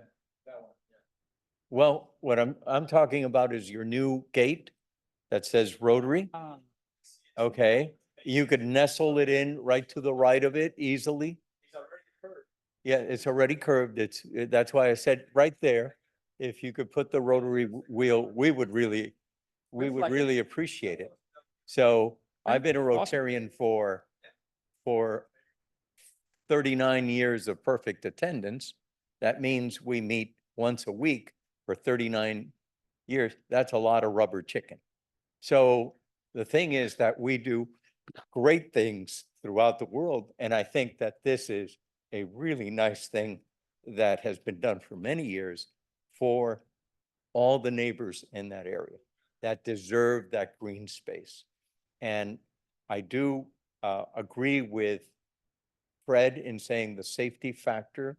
[SPEAKER 13] Well, what I'm talking about is your new gate that says Rotary. Okay, you could nestle it in right to the right of it easily. Yeah, it's already curved. That's why I said right there, if you could put the rotary wheel, we would really appreciate it. So I've been a
[SPEAKER 1] Awesome.
[SPEAKER 13] Rotarian for 39 years of perfect attendance. That means we meet once a week for 39 years. That's a lot of rubber chicken. So the thing is that we do great things throughout the world. And I think that this is a really nice thing that has been done for many years for all the neighbors in that area that deserve that green space. And I do agree with Fred in saying the safety factor,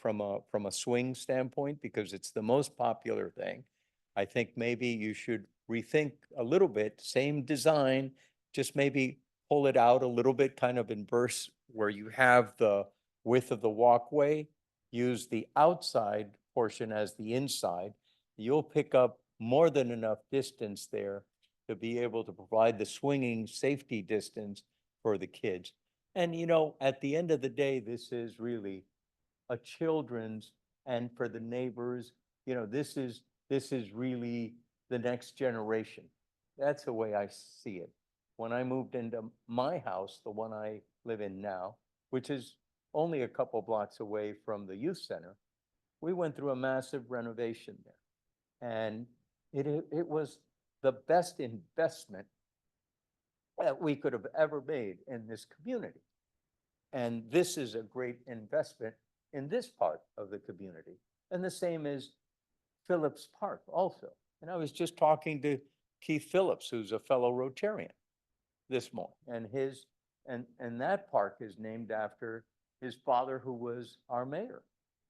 [SPEAKER 13] from a swing standpoint, because it's the most popular thing. I think maybe you should rethink a little bit, same design, just maybe pull it out a little bit, kind of in bursts where you have the width of the walkway, use the outside portion as the inside. You'll pick up more than enough distance there to be able to provide the swinging safety distance for the kids. And, at the end of the day, this is really a children's, and for the neighbors, this is really the next generation. That's the way I see it. When I moved into my house, the one I live in now, which is only a couple blocks away from the youth center, we went through a massive renovation there. And it was the best investment that we could have ever made in this community. And this is a great investment in this part of the community. And the same is Phillips Park also. And I was just talking to Keith Phillips, who's a fellow Rotarian this morning. And that park is named after his father, who was our mayor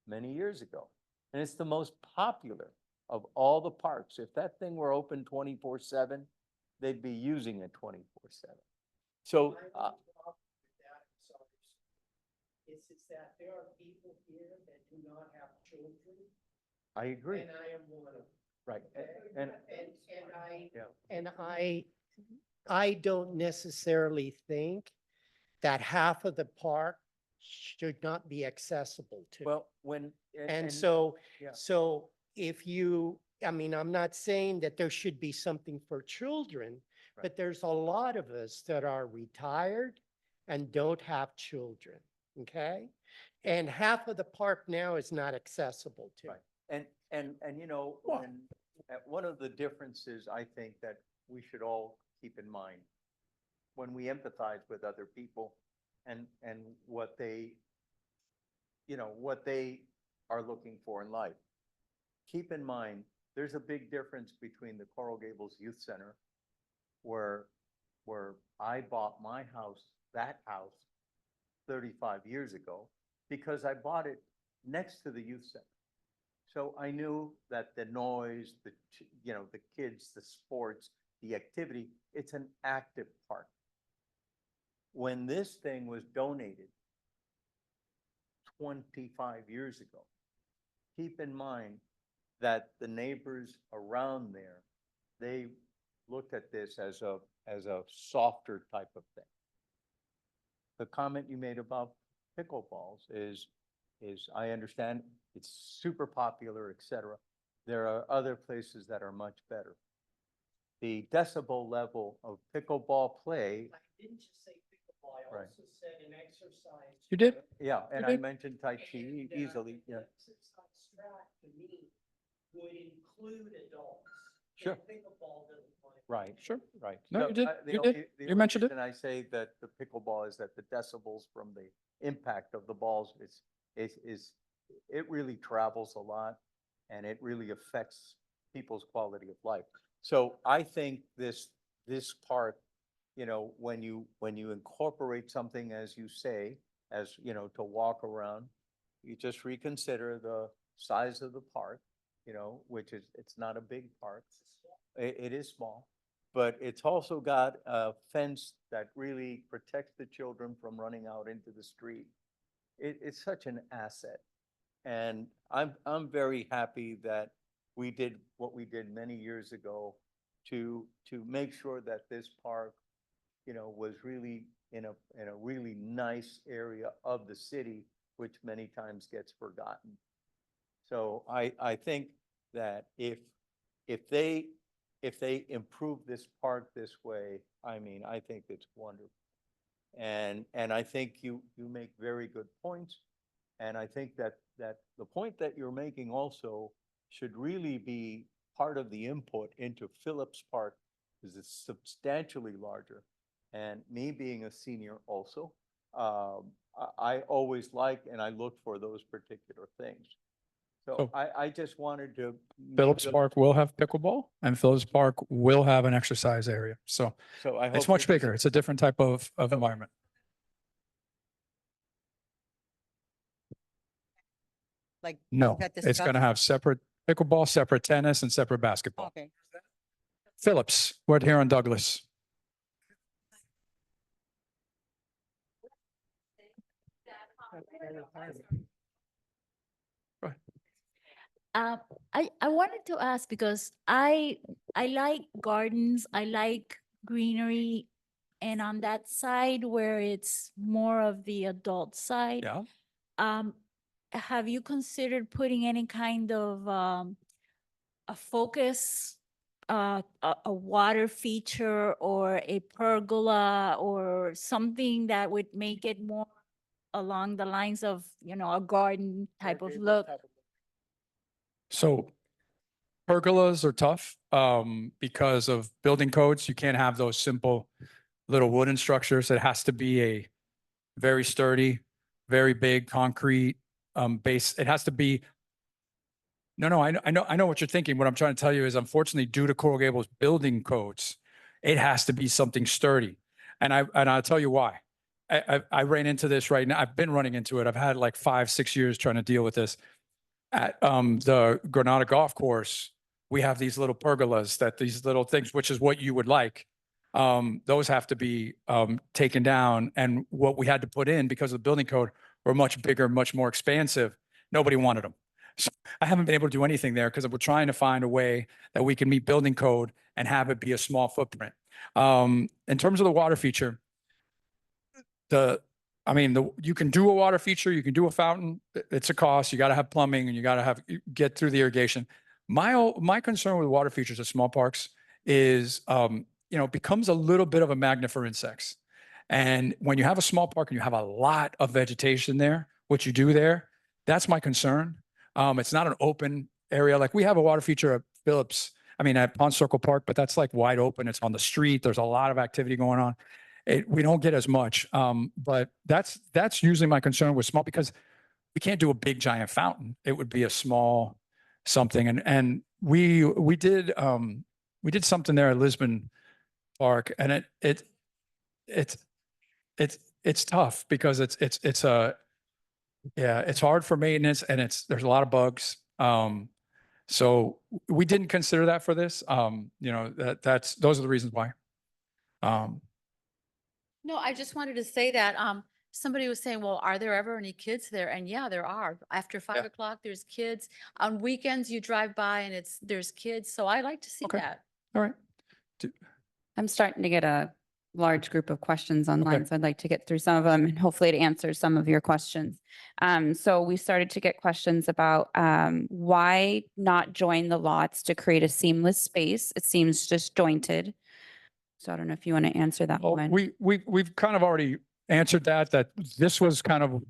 [SPEAKER 13] many years ago. And it's the most popular of all the parks. If that thing were open 24/7, they'd be using it 24/7. So
[SPEAKER 4] It's that there are people here that do not have children,
[SPEAKER 13] I agree.
[SPEAKER 4] and I am one of them.
[SPEAKER 13] Right.
[SPEAKER 4] Okay?
[SPEAKER 13] And
[SPEAKER 4] And I,
[SPEAKER 13] yeah.
[SPEAKER 12] And I
[SPEAKER 4] I don't necessarily think that half of the park should not be accessible to.
[SPEAKER 13] Well, when.
[SPEAKER 4] And so,
[SPEAKER 13] yeah.
[SPEAKER 4] so if you, I mean, I'm not saying that there should be something for children,
[SPEAKER 13] Right.
[SPEAKER 4] but there's a lot of us that are retired and don't have children, okay? And half of the park now is not accessible to.
[SPEAKER 13] Right. And you know, when, one of the differences I think that we should all keep in mind when we empathize with other people and what they, you know, what they are looking for in life. Keep in mind, there's a big difference between the Coral Gables Youth Center where I bought my house, that house, 35 years ago, because I bought it next to the youth center. So I knew that the noise, you know, the kids, the sports, the activity, it's an active park. When this thing was donated 25 years ago, keep in mind that the neighbors around there, they looked at this as a softer type of thing. The comment you made about pickleballs is I understand it's super popular, et cetera. There are other places that are much better. The decibel level of pickleball play,
[SPEAKER 4] I didn't just say pickleball, I
[SPEAKER 13] Right.
[SPEAKER 4] also said an exercise.
[SPEAKER 1] You did?
[SPEAKER 13] yeah, and
[SPEAKER 1] You
[SPEAKER 13] I
[SPEAKER 1] did?
[SPEAKER 13] mentioned Tai Chi
[SPEAKER 4] And,
[SPEAKER 13] easily,
[SPEAKER 4] the
[SPEAKER 13] yeah.
[SPEAKER 4] exercise track to me would include adults.
[SPEAKER 13] Sure.
[SPEAKER 4] And pickleball doesn't want to.
[SPEAKER 13] Right.
[SPEAKER 1] Sure.
[SPEAKER 13] Right.
[SPEAKER 1] No,
[SPEAKER 13] So,
[SPEAKER 1] you did.
[SPEAKER 13] the
[SPEAKER 1] You
[SPEAKER 13] only-
[SPEAKER 1] did.
[SPEAKER 13] the
[SPEAKER 1] You
[SPEAKER 13] only
[SPEAKER 1] mentioned it.
[SPEAKER 13] reason I say that the pickleball is that the decibels from the impact of the balls it really travels a lot and it really affects people's quality of life. So I think this part, you know, when you incorporate something, as you say, as, you know, to walk around, you just reconsider the size of the park, you know, which is, it's not a big park. It is small, but it's also got a fence that really protects the children from running out into the street. It's such an asset. And I'm very happy that we did what we did many years ago to make sure that this park, you know, was really in a really nice area of the city, which many times gets forgotten. So I think that if they improve this park this way, I mean, I think it's wonderful. And I think you make very good points. And I think that the point that you're making also should really be part of the input into Phillips Park, because it's substantially larger. And me being a senior also, I always like and I look for those particular things. So
[SPEAKER 1] So-
[SPEAKER 13] I just wanted to.
[SPEAKER 1] Phillips Park will have pickleball and Phillips Park will have an exercise area. So
[SPEAKER 13] So I hope.
[SPEAKER 1] it's much
[SPEAKER 13] this is-
[SPEAKER 1] bigger. It's a different type of environment.
[SPEAKER 8] Like.
[SPEAKER 1] No,
[SPEAKER 8] got
[SPEAKER 1] it's going
[SPEAKER 8] discussed?
[SPEAKER 1] to have separate pickleball, separate tennis and separate basketball.
[SPEAKER 8] Okay.
[SPEAKER 1] Phillips, we're here on Douglas.
[SPEAKER 12] I wanted to ask because I like gardens, I like greenery. And on that side where it's more of the adult side.
[SPEAKER 1] Yeah.
[SPEAKER 12] Have you considered putting any kind of a focus, a water feature or a pergola or something that would make it more along the lines of, you know, a garden type of look?
[SPEAKER 1] So pergolas are tough because of building codes. You can't have those simple little wooden structures. It has to be a very sturdy, very big concrete base. It has to be. No, I know what you're thinking. What I'm trying to tell you is, unfortunately, due to Coral Gables building codes, it has to be something sturdy. And I'll tell you why. I ran into this right now. I've been running into it. I've had like 5-6 years trying to deal with this. At the Granada Golf Course, we have these little pergolas, these little things, which is what you would like. Those have to be taken down. And what we had to put in because of the building code were much bigger, much more expansive. Nobody wanted them. So I haven't been able to do anything there because we're trying to find a way that we can meet building code and have it be a small footprint. In terms of the water feature, you can do a water feature, you can do a fountain. It's a cost. You got to have plumbing and you got to get through the irrigation. My concern with water features at small parks is, it becomes a little bit of a magnet for insects. And when you have a small park and you have a lot of vegetation there, what you do there, that's my concern. It's not an open area. Like we have a water feature at at Pond Circle Park, but that's like wide open. It's on the street. There's a lot of activity going on. We don't get as much. But that's usually my concern with small, because we can't do a big giant fountain. It would be a small something. And we did something there at Lisbon Park, and it's tough because it's hard for maintenance, and there's a lot of bugs. So we didn't consider that for this. Those are the reasons why.
[SPEAKER 9] No, I just wanted to say that, somebody was saying, well, are there ever any kids there? And yeah, there are. After 5 o'clock, there's kids. On weekends, you drive by and there's kids. So I like to see
[SPEAKER 1] Okay.
[SPEAKER 9] that.
[SPEAKER 1] All right.
[SPEAKER 2] I'm starting to get a large group of questions online, so I'd like to get through some of them and hopefully to answer some of your questions. So we started to get questions about why not join the lots to create a seamless space? It seems disjointed. So I don't know if you want to answer that one.
[SPEAKER 1] We've kind of already answered that this was kind of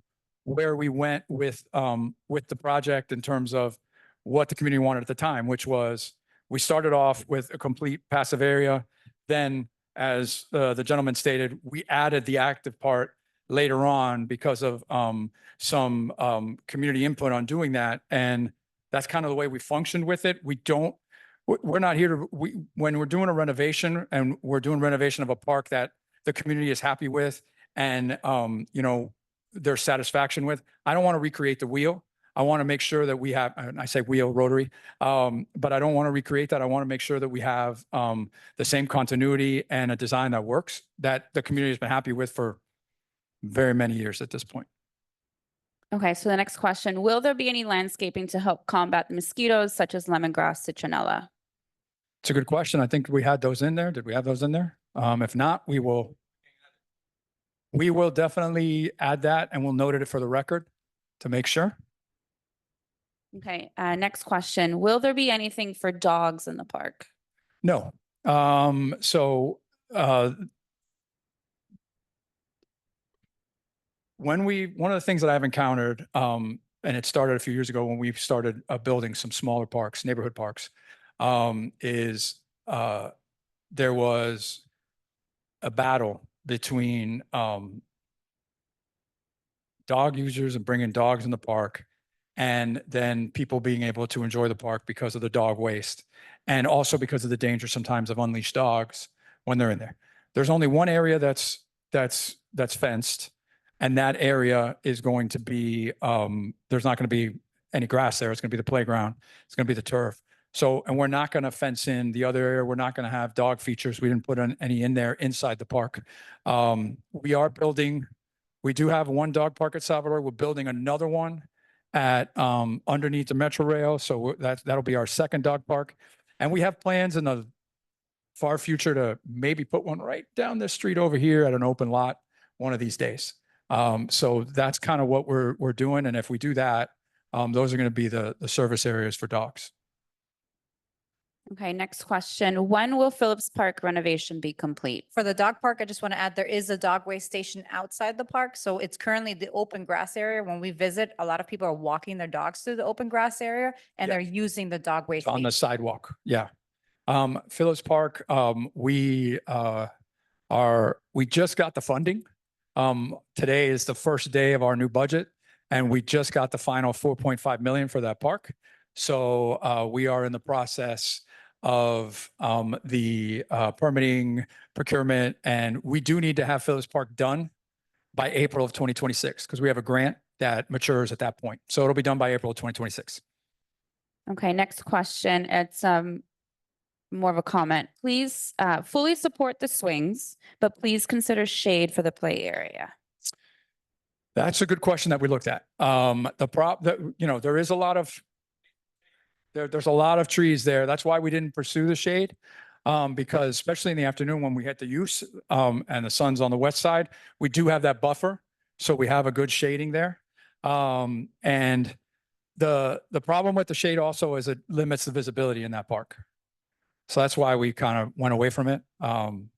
[SPEAKER 1] where we went with the project in terms of what the community wanted at the time, which was we started off with a complete passive area. Then, as the gentleman stated, we added the active part later on because of some community input on doing that. And that's kind of the way we functioned with it. We're not here when we're doing a renovation and we're doing renovation of a park that the community is happy with and, their satisfaction with, I don't want to recreate the wheel. I want to make sure that we have, and I say wheel Rotary, but I don't want to recreate that. I want to make sure that we have the same continuity and a design that works, that the community has been happy with for very many years at this point.
[SPEAKER 2] Okay, so the next question, will there be any landscaping to help combat the mosquitoes such as lemongrass, citronella?
[SPEAKER 1] It's a good question. I think we had those in there. Did we have those in there? If not, we will definitely add that, and we'll note it for the record to make sure.
[SPEAKER 2] Okay, next question. Will there be anything for dogs in the park?
[SPEAKER 1] No. One of the things that I've encountered, and it started a few years ago when we started building some smaller parks, neighborhood parks, is there was a battle between dog users and bringing dogs in the park, and then people being able to enjoy the park because of the dog waste, and also because of the danger sometimes of unleashed dogs when they're in there. There's only one area that's fenced, and that area is going to be, there's not going to be any grass there. It's going to be the playground. It's going to be the turf. So, and we're not going to fence in the other area. We're not going to have dog features. We didn't put any in there inside the park. We are building, we do have one dog park at Salvador. We're building another one at underneath the Metro Rail. So that'll be our second dog park. And we have plans in the far future to maybe put one right down the street over here at an open lot one of these days. So that's kind of what we're doing. And if we do that, those are going to be the service areas for dogs.
[SPEAKER 2] Okay, next question. When will Phillips Park renovation be complete?
[SPEAKER 14] For the dog park, I just want to add, there is a dog waste station outside the park. So it's currently the open grass area. When we visit, a lot of people are walking their dogs through the open grass area and they're using the dog waste.
[SPEAKER 1] On the sidewalk. Yeah. Phillips Park, we just got the funding. Today is the first day of our new budget, and we just got the final 4.5 million for that park. So we are in the process of the permitting, procurement, and we do need to have Phillips Park done by April of 2026 because we have a grant that matures at that point. So it'll be done by April of 2026.
[SPEAKER 2] Okay, next question. It's more of a comment. Please fully support the swings, but please consider shade for the play area.
[SPEAKER 1] That's a good question that we looked at. There is a lot of there's a lot of trees there. That's why we didn't pursue the shade. because especially in the afternoon when we hit the use, and the sun's on the west side, we do have that buffer. So we have a good shading there. And the problem with the shade also is it limits the visibility in that park. So that's why we kind of went away from it. And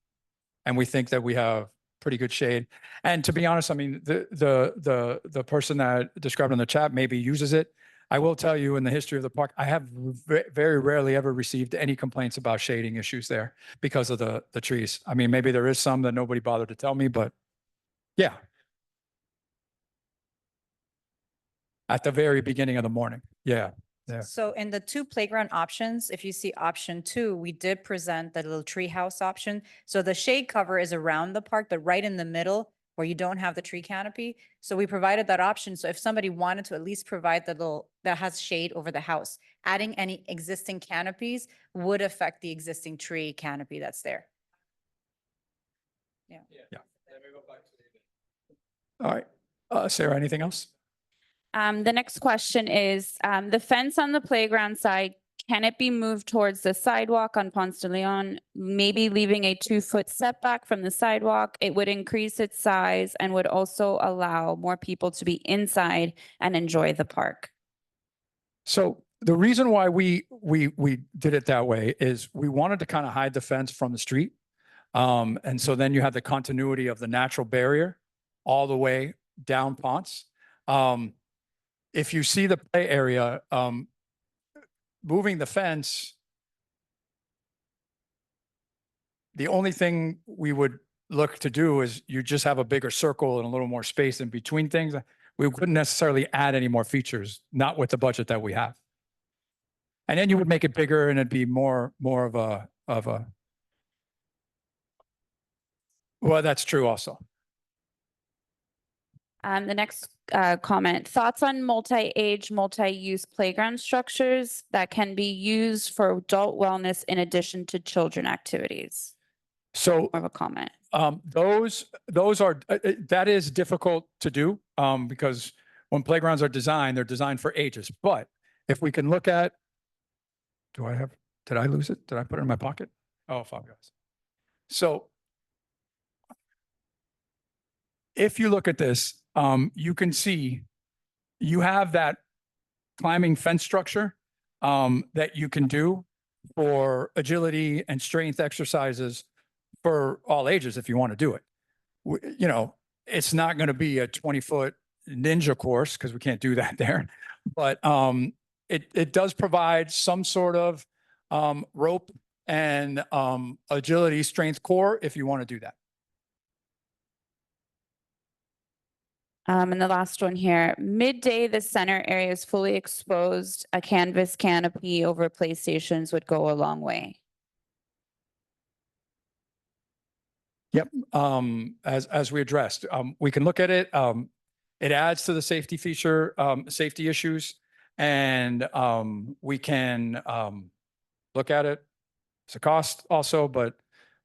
[SPEAKER 1] we think that we have pretty good shade. And to be honest, I mean, the person that described in the chat maybe uses it. I will tell you, in the history of the park, I have very rarely ever received any complaints about shading issues there because of the trees. I mean, maybe there is some that nobody bothered to tell me, but yeah. At the very beginning of the morning. Yeah. Yeah.
[SPEAKER 14] So in the two playground options, if you see option 2, we did present the little tree house option. So the shade cover is around the park, but right in the middle where you don't have the tree canopy. So we provided that option. So if somebody wanted to at least provide the little, that has shade over the house, adding any existing canopies would affect the existing tree canopy that's there. Yeah.
[SPEAKER 1] All right. Sarah, anything else?
[SPEAKER 15] The next question is, the fence on the playground side, can it be moved towards the sidewalk on Ponce de Leon? Maybe leaving a 2-foot setback from the sidewalk. It would increase its size and would also allow more people to be inside and enjoy the park.
[SPEAKER 1] So the reason why we did it that way is we wanted to kind of hide the fence from the street. And so then you have the continuity of the natural barrier all the way down Ponce. If you see the play area, moving the fence, the only thing we would look to do is you just have a bigger circle and a little more space in between things. We wouldn't necessarily add any more features, not with the budget that we have. And then you would make it bigger and it'd be more of a, well, that's true also.
[SPEAKER 15] The next comment, thoughts on multi-age, multi-use playground structures that can be used for adult wellness in addition to children activities?
[SPEAKER 1] So
[SPEAKER 15] More of a comment.
[SPEAKER 1] those are, that is difficult to do because when playgrounds are designed, they're designed for ages. But if we can look at, did I lose it? Did I put it in my pocket? Oh, fabulous. So if you look at this, you can see you have that climbing fence structure that you can do for agility and strength exercises for all ages if you want to do it. You know, it's not going to be a 20-foot ninja course because we can't do that there, but it does provide some sort of rope and agility strength core if you want to do that.
[SPEAKER 15] And the last one here, midday, the center area is fully exposed. A canvas canopy over playstations would go a long way.
[SPEAKER 1] Yep. As we addressed, we can look at it. It adds to the safety feature, safety issues, and we can look at it. It's a cost also, but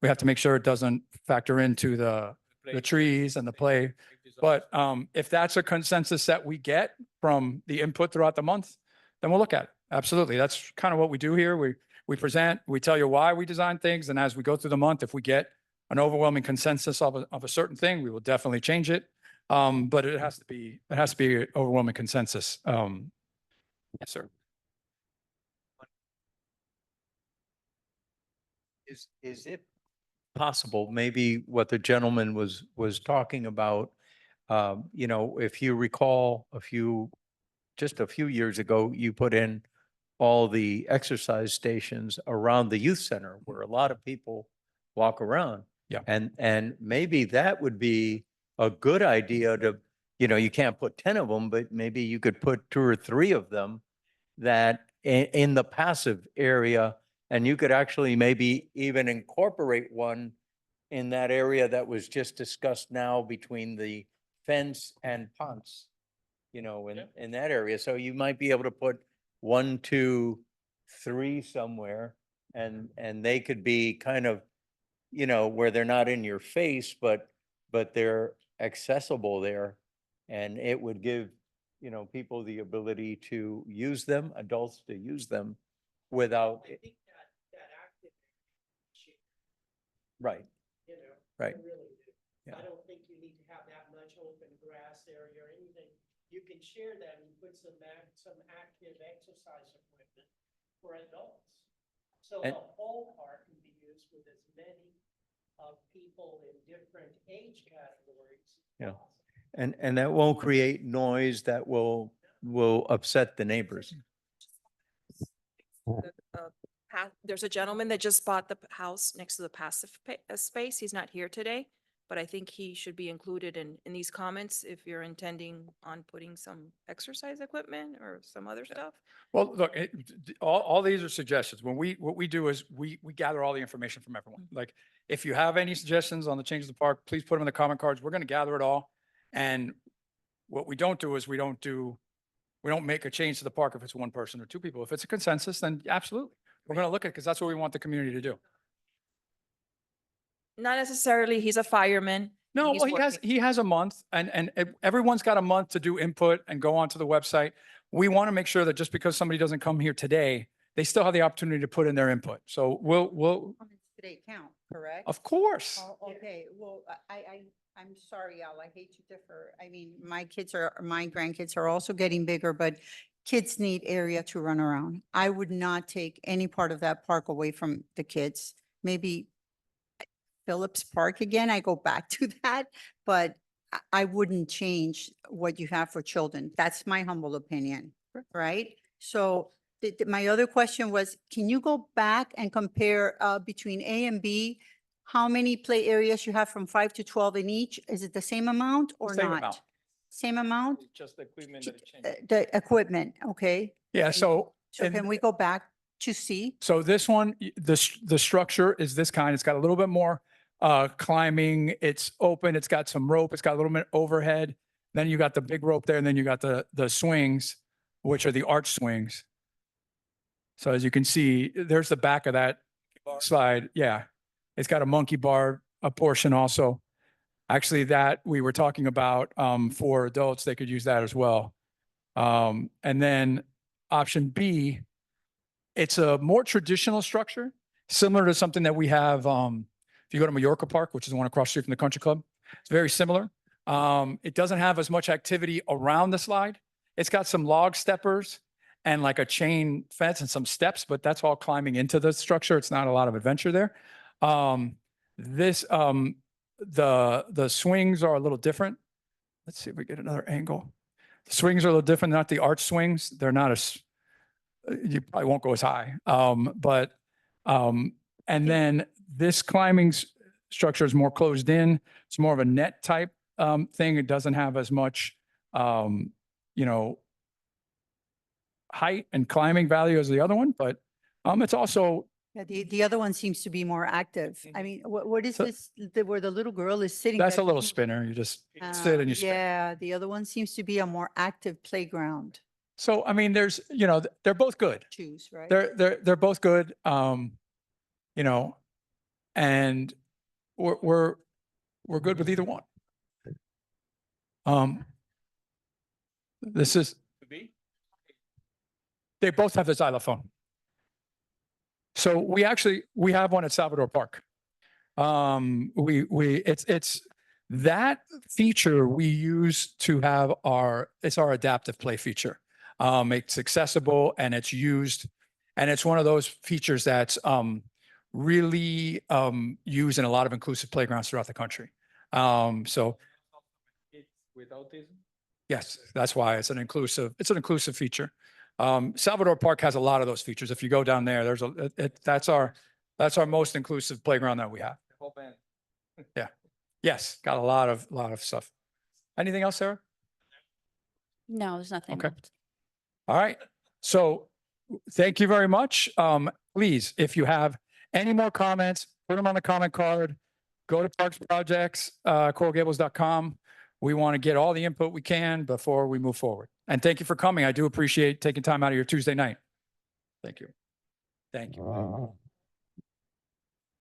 [SPEAKER 1] we have to make sure it doesn't factor into the trees and the play. But if that's a consensus that we get from the input throughout the month, then we'll look at it. Absolutely. That's kind of what we do here. We present, we tell you why we design things. And as we go through the month, if we get an overwhelming consensus of a certain thing, we will definitely change it. But it has to be overwhelming consensus. Yes, sir.
[SPEAKER 13] Is it possible, maybe what the gentleman was talking about, you know, if you recall just a few years ago, you put in all the exercise stations around the youth center where a lot of people walk around.
[SPEAKER 1] Yeah.
[SPEAKER 13] And maybe that would be a good idea to, you know, you can't put 10 of them, but maybe you could put 2 or 3 of them that in the passive area, and you could actually maybe even incorporate one in that area that was just discussed now between the fence and Ponce, you know, in that area. So you might be able to put 1, 2, 3 somewhere, and they could be kind of, you know, where they're not in your face, but they're accessible there. And it would give, you know, people the ability to use them, adults to use them without.
[SPEAKER 4] I think that active
[SPEAKER 13] Right,
[SPEAKER 4] you know?
[SPEAKER 13] Right.
[SPEAKER 4] I really do.
[SPEAKER 13] Yeah.
[SPEAKER 4] I don't think you need to have that much open grass area or anything. You can share that and put some active exercise equipment for adults. So
[SPEAKER 13] And-
[SPEAKER 4] the whole park can be used with as many people in different age categories.
[SPEAKER 13] Yeah.
[SPEAKER 4] possible.
[SPEAKER 13] and that won't create noise that will upset the neighbors.
[SPEAKER 7] There's a gentleman that just bought the house next to the passive space. He's not here today, but I think he should be included in these comments if you're intending on putting some exercise equipment or some other stuff.
[SPEAKER 1] Well, look, all these are suggestions. What we do is we gather all the information from everyone. Like, if you have any suggestions on the changes of the park, please put them in the comment cards. We're going to gather it all. And what we don't do is we don't make a change to the park if it's one person or two people. If it's a consensus, then absolutely. We're going to look at it because that's what we want the community to do.
[SPEAKER 7] Not necessarily, he's a fireman.
[SPEAKER 1] No,
[SPEAKER 7] He's
[SPEAKER 1] well,
[SPEAKER 7] working-
[SPEAKER 1] he has a month and everyone's got a month to do input and go onto the website. We want to make sure that just because somebody doesn't come here today, they still have the opportunity to put in their input. So we'll,
[SPEAKER 8] Comments today count, correct?
[SPEAKER 1] of course.
[SPEAKER 8] Oh, okay, well, I'm sorry, Al, I hate to differ. I mean, my grandkids are also getting bigger, but kids need area to run around. I would not take any part of that park away from the kids. Maybe Phillips Park again, I go back to that, but I wouldn't change what you have for children. That's my humble opinion, right? So my other question was, can you go back and compare between A and B? How many play areas you have from 5 to 12 in each? Is it the same amount or
[SPEAKER 1] Same
[SPEAKER 8] not?
[SPEAKER 1] amount.
[SPEAKER 8] Same amount?
[SPEAKER 5] Just the equipment that it changes.
[SPEAKER 8] The equipment, okay.
[SPEAKER 1] Yeah, so.
[SPEAKER 8] So
[SPEAKER 1] and-
[SPEAKER 8] can we go back to C?
[SPEAKER 1] So this one, the structure is this kind. It's got a little bit more climbing. It's open. It's got some rope. It's got a little bit overhead. Then you got the big rope there, and then you got the swings, which are the arch swings. So as you can see, there's the back of that slide. Yeah. It's got a monkey bar, a portion also. Actually, that we were talking about for adults, they could use that as well. And then option B, it's a more traditional structure, similar to something that we have. If you go to Mallorca Park, which is the one across the street from the country club, it's very similar. It doesn't have as much activity around the slide. It's got some log steppers and like a chain fence and some steps, but that's all climbing into the structure. It's not a lot of adventure there. The swings are a little different. Let's see if we get another angle. The swings are a little different, not the arch swings. They're not as, you probably won't go as high. And then this climbing structure is more closed in. It's more of a net type thing. It doesn't have as much, height and climbing value as the other one, but it's also,
[SPEAKER 8] Yeah, the other one seems to be more active. I mean, what is
[SPEAKER 1] So-
[SPEAKER 8] this, where the little girl is sitting?
[SPEAKER 1] that's a
[SPEAKER 8] there?
[SPEAKER 1] little spinner. You just sit and you spin.
[SPEAKER 8] Yeah, the other one seems to be a more active playground.
[SPEAKER 1] So, I mean, there's, they're both good.
[SPEAKER 8] Choose, right?
[SPEAKER 1] They're both good. And we're good with either one. This is, they both have the xylophone. So we have one at Salvador Park. It's that feature we use to have it's our adaptive play feature. It's accessible and it's used, and it's one of those features that's really used in a lot of inclusive playgrounds throughout the country. So
[SPEAKER 5] With autism?
[SPEAKER 1] yes, that's why it's an inclusive feature. Salvador Park has a lot of those features. If you go down there, that's our most inclusive playground that we have.
[SPEAKER 5] The whole band.
[SPEAKER 1] Yes, got a lot of stuff. Anything else, Sarah?
[SPEAKER 15] No, there's nothing
[SPEAKER 1] Okay.
[SPEAKER 15] left.
[SPEAKER 1] All right. So thank you very much. Please, if you have any more comments, put them on the comment card. Go to Parks Projects, coralgables.com. We want to get all the input we can before we move forward. And thank you for coming. I do appreciate taking time out of your Tuesday night. Thank you. Thank you.